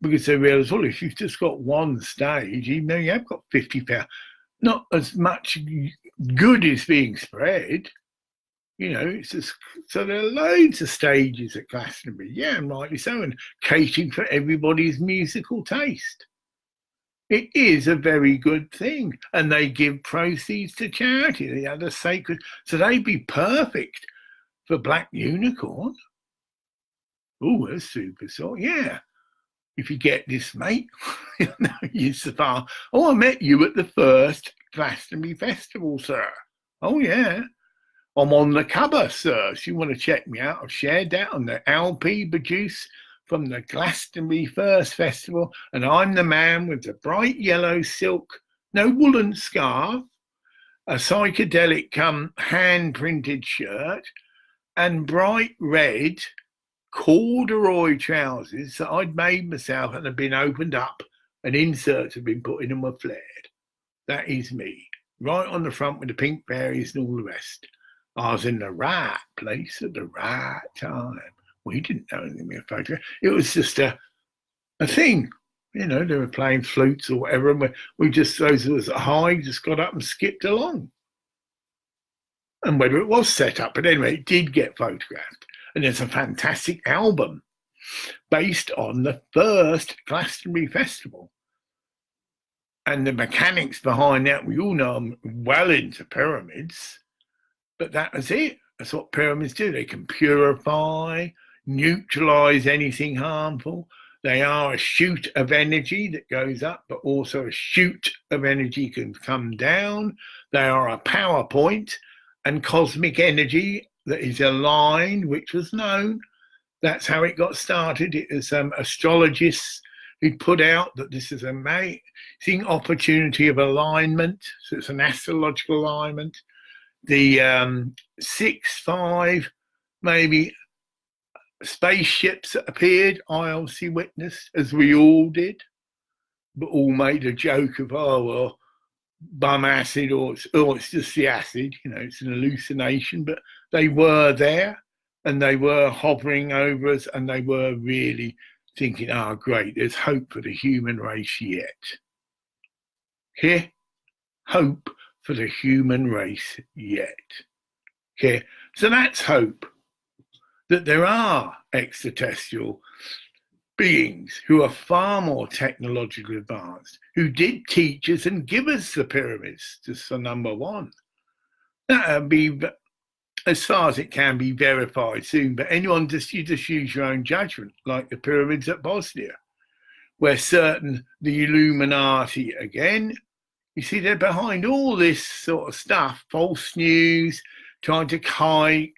because they realise, well, if you've just got one stage, even though you have got 50,000, not as much good is being spread. You know, it's just, so there are loads of stages at Glastonbury, yeah, and rightly so, and catering for everybody's musical taste. It is a very good thing, and they give proceeds to charity. They are the sacred, so they'd be perfect for Black Unicorn. Oh, a super song, yeah. If you get this, mate, you survive. Oh, I met you at the first Glastonbury Festival, sir. Oh, yeah. I'm on the cover, sir. If you want to check me out, I've shared that on the LP produce from the Glastonbury First Festival, and I'm the man with the bright yellow silk, no woolen scarf, a psychedelic hand-printed shirt, and bright red corduroy trousers that I'd made myself and had been opened up and inserts have been put in and were flared. That is me, right on the front with the pink fairies and all the rest. I was in the right place at the right time. We didn't know anything about photograph. It was just a thing. You know, they were playing flutes or whatever, and we just, those of us at high, just got up and skipped along. And whether it was set up, but anyway, it did get photographed. And there's a fantastic album based on the first Glastonbury Festival. And the mechanics behind that, we all know I'm well into pyramids, but that was it. That's what pyramids do. They can purify, neutralize anything harmful. They are a chute of energy that goes up, but also a chute of energy can come down. They are a power point and cosmic energy that is aligned, which was known. That's how it got started. It was astrologists who put out that this is an amazing opportunity of alignment. So it's an astrological alignment. The 6-5 maybe spaceships that appeared, I obviously witnessed, as we all did, but all made a joke of, oh, well, bum acid, or it's just the acid, you know, it's an hallucination. But they were there, and they were hovering over us, and they were really thinking, oh, great, there's hope for the human race yet. Here, hope for the human race yet. Okay, so that's hope, that there are extraterrestrial beings who are far more technologically advanced, who did teach us and give us the pyramids, just for number one. That'll be, as far as it can be, verified soon, but anyone, you just use your own judgment, like the pyramids at Bosnia, where the Illuminati, again, you see, they're behind all this sort of stuff, false news, trying to trying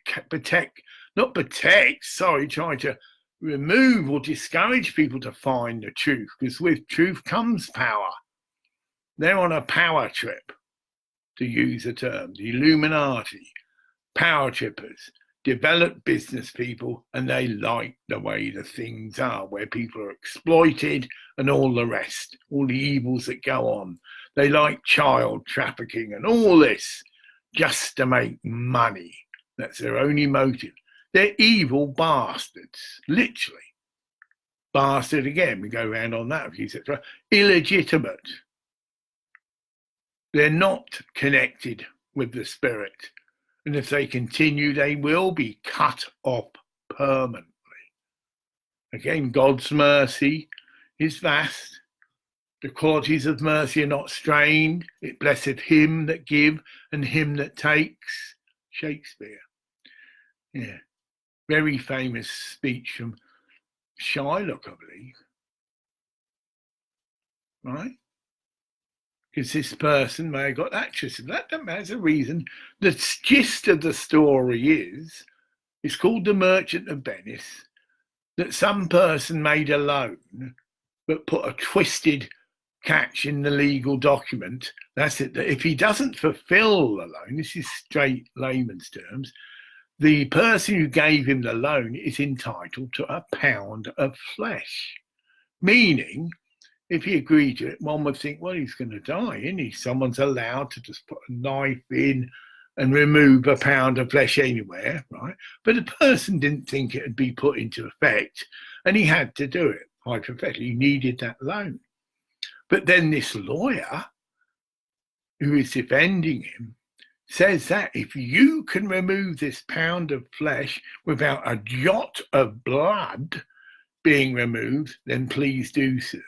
to remove or discourage people to find the truth, because with truth comes power. They're on a power trip, to use a term, the Illuminati, power trippers, developed business people, and they like the way the things are, where people are exploited and all the rest, all the evils that go on. They like child trafficking and all this just to make money. That's their only motive. They're evil bastards, literally. Bastard again, we go around on that, etc. Illegitimate. They're not connected with the spirit. And if they continue, they will be cut off permanently. Again, God's mercy is vast. The qualities of mercy are not strained. It blesseth him that give and him that takes. Shakespeare. Yeah. Very famous speech from Shylock, I believe. Right? Because this person may have got actress. That has a reason. The gist of the story is, it's called The Merchant of Venice. that some person made a loan but put a twisted catch in the legal document. That's it. That if he doesn't fulfill the loan, this is straight layman's terms, the person who gave him the loan is entitled to a pound of flesh. Meaning, if he agreed to it, one would think, well, he's going to die, isn't he? Someone's allowed to just put a knife in and remove a pound of flesh anywhere, right? But the person didn't think it would be put into effect, and he had to do it. Hypothetically, he needed that loan. But then this lawyer, who is defending him, says that if you can remove this pound of flesh without a jot of blood being removed, then please do so.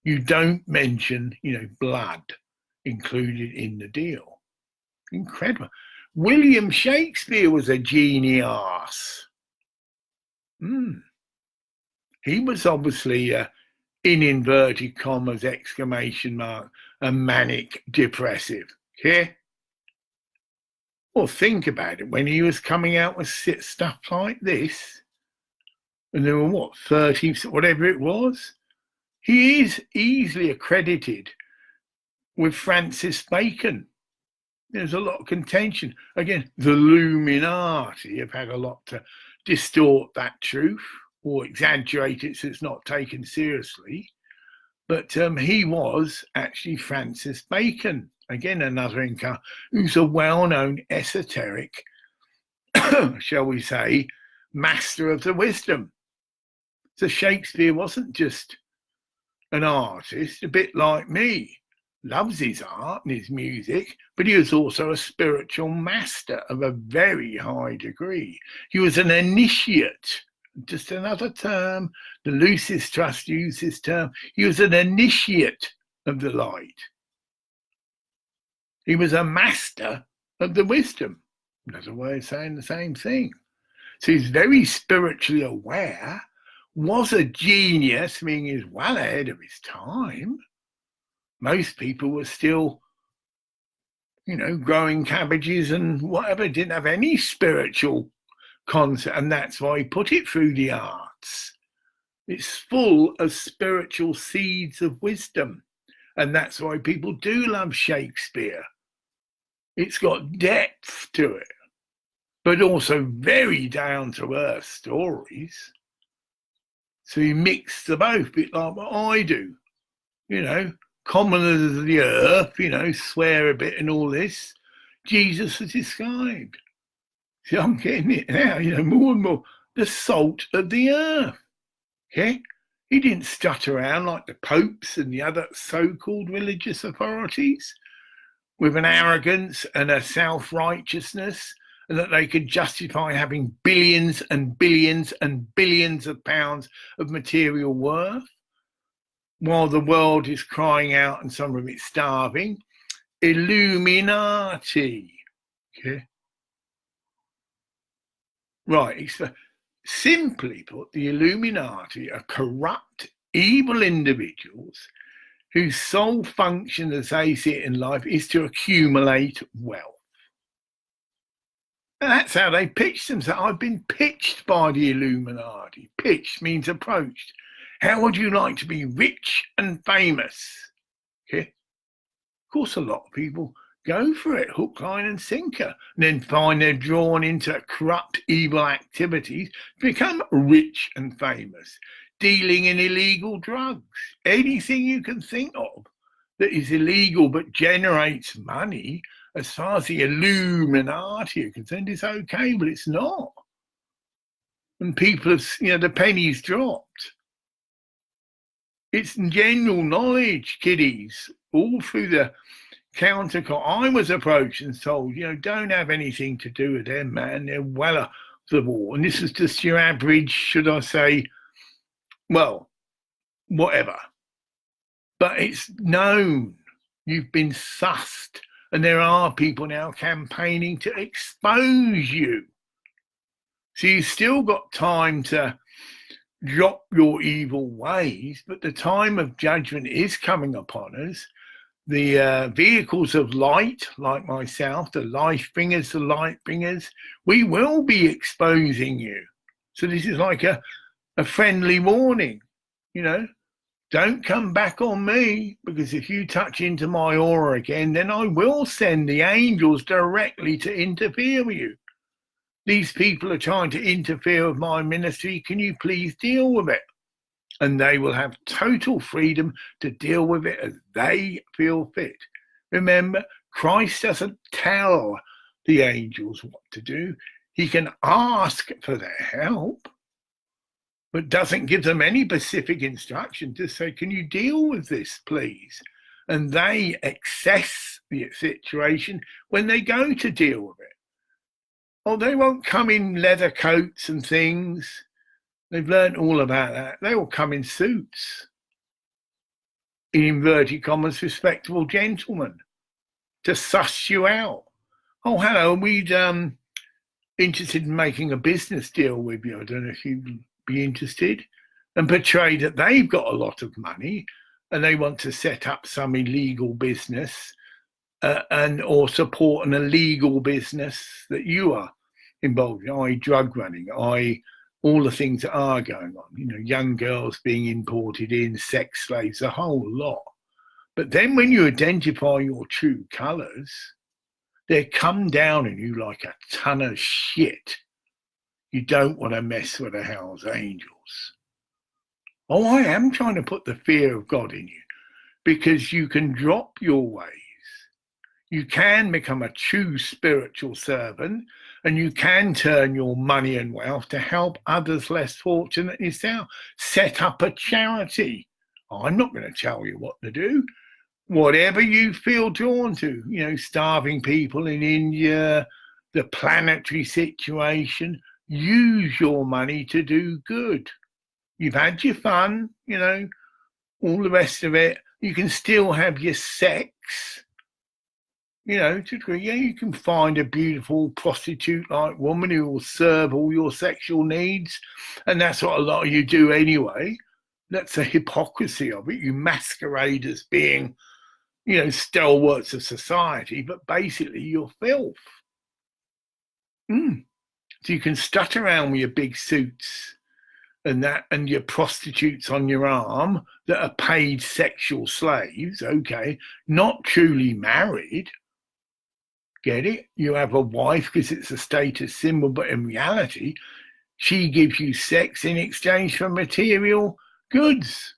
You don't mention, blood included in the deal. Incredible. William Shakespeare was a genius. He was obviously in inverted commas, exclamation mark, a manic depressive. Okay? Well, think about it. When he was coming out with stuff like this, and there were 30, whatever it was, he is easily accredited with Francis Bacon. There's a lot of contention. Again, the Illuminati have had a lot to distort that truth or exaggerate it so it's not taken seriously. But he was actually Francis Bacon, again, another Inca, who's a well-known esoteric, shall we say, master of the wisdom. So Shakespeare wasn't just an artist, a bit like me, loves his art and his music, but he was also a spiritual master of a very high degree. He was an initiate, just another term. The Lucis Trust used this term. He was an initiate of the light. He was a master of the wisdom. Another way of saying the same thing. So he's very spiritually aware, was a genius, meaning he's well ahead of his time. Most people were still, growing cabbages and whatever, didn't have any spiritual concept, and that's why he put it through the arts. It's full of spiritual seeds of wisdom, and that's why people do love Shakespeare. It's got depth to it, but also very down-to-earth stories. So he mixed the both, a bit like what I do, commoners of the earth, swear a bit and all this. Jesus was described. See, I'm getting it now, more and more. The salt of the earth. Okay? He didn't stutter around like the popes and the other so-called religious authorities with an arrogance and a self-righteousness, and that they could justify having billions and billions and billions of pounds of material worth while the world is crying out and some of it starving. Illuminati. Okay? Right. Simply put, the Illuminati are corrupt, evil individuals whose sole function, as they see it in life, is to accumulate wealth. And that's how they pitch themselves. I've been pitched by the Illuminati. Pitched means approached. How would you like to be rich and famous? Okay. Of course, a lot of people go for it, hook, line and sinker, and then find they're drawn into corrupt, evil activities, become rich and famous, dealing in illegal drugs, anything you can think of that is illegal but generates money. As far as the Illuminati are concerned, it's okay, but it's not. And people have, the pennies dropped. It's general knowledge, kiddies, all through the counter. I was approached and told, don't have anything to do with them, man. They're well off the wall. And this is just your average, should I say, well, whatever. But it's known. You've been sussed. And there are people now campaigning to expose you. So you've still got time to drop your evil ways, but the time of judgment is coming upon us. The vehicles of light, like myself, the Lifebringers, the Lightbringers, we will be exposing you. So this is like a a friendly warning, you know, don't come back on me, because if you touch into my aura again, then I will send the angels directly to interfere with you. These people are trying to interfere with my ministry. Can you please deal with it? And they will have total freedom to deal with it as they feel fit. Remember, Christ doesn't tell the angels what to do. He can ask for their help, but doesn't give them any specific instruction to say, can you deal with this, please? And they assess the situation when they go to deal with it. Oh, they won't come in leather coats and things. They've learned all about that. They will come in suits, in inverted commas, respectable gentlemen, to suss you out. Oh, hello, we'd interested in making a business deal with you. I don't know if you'd be interested. And portray that they've got a lot of money and they want to set up some illegal business and or support an illegal business that you are involved in, i.e. drug running, i.e. all the things that are going on, you know, young girls being imported in, sex slaves, a whole lot. But then when you identify your true colours, they come down on you like a ton of shit. You don't want to mess with the Hell's Angels. Oh, I am trying to put the fear of God in you, because you can drop your ways. You can become a true spiritual servant, and you can turn your money and wealth to help others less fortunate yourself. Set up a charity. I'm not going to tell you what to do. Whatever you feel drawn to, you know, starving people in India, the planetary situation, use your money to do good. You've had your fun, you know, all the rest of it. You can still have your sex. You know, to agree, yeah, you can find a beautiful prostitute-like woman who will serve all your sexual needs. And that's what a lot of you do anyway. That's the hypocrisy of it. You masquerade as being, you know, stalwarts of society, but basically you're filth. So you can strut around with your big suits and that, and your prostitutes on your arm that are paid sexual slaves, okay, not truly married. Get it? You have a wife because it's a status symbol, but in reality, she gives you sex in exchange for material goods.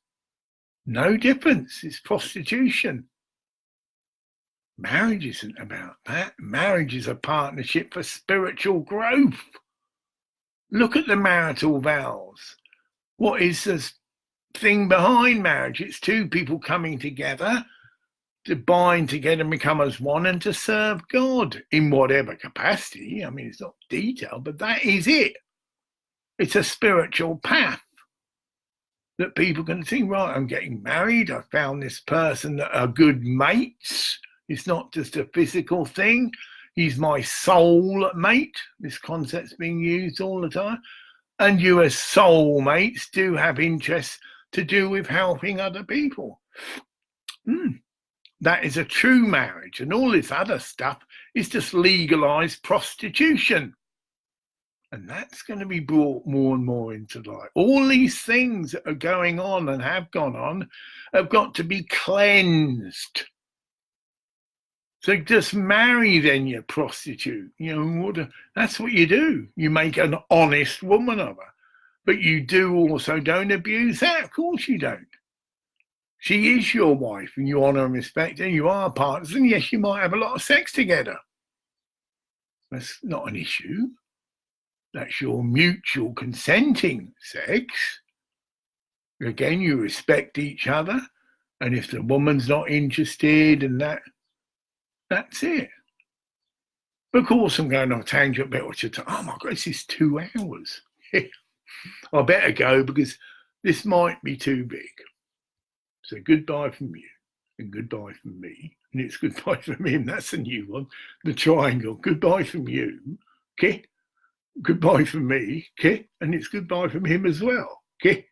No difference. It's prostitution. Marriage isn't about that. Marriage is a partnership for spiritual growth. Look at the marital vows. What is the thing behind marriage? It's two people coming together to bind together and become as one and to serve God in whatever capacity. I mean, it's not detailed, but that is it. It's a spiritual path that people can think, right, I'm getting married. I found this person that are good mates. It's not just a physical thing. He's my soul mate. This concept's being used all the time. And you as soul mates do have interests to do with helping other people. That is a true marriage, and all this other stuff is just legalized prostitution. And that's going to be brought more and more into light. All these things that are going on and have gone on have got to be cleansed. So just marry then your prostitute. You know, that's what you do. You make an honest woman of her. But you do also don't abuse that. Of course you don't. She is your wife and you honour and respect her, and you are partners, and yes, you might have a lot of sex together. That's not an issue. That's your mutual consenting sex. Again, you respect each other, and if the woman's not interested and that's it. But of course, I'm going on a tangent a bit, which oh my God, this is 2 hours. I better go because this might be too big. So goodbye from you and goodbye from me. And it's goodbye from him. That's a new one. The triangle. Goodbye from you. Okay. Goodbye from me. Okay. And it's goodbye from him as well. Okay.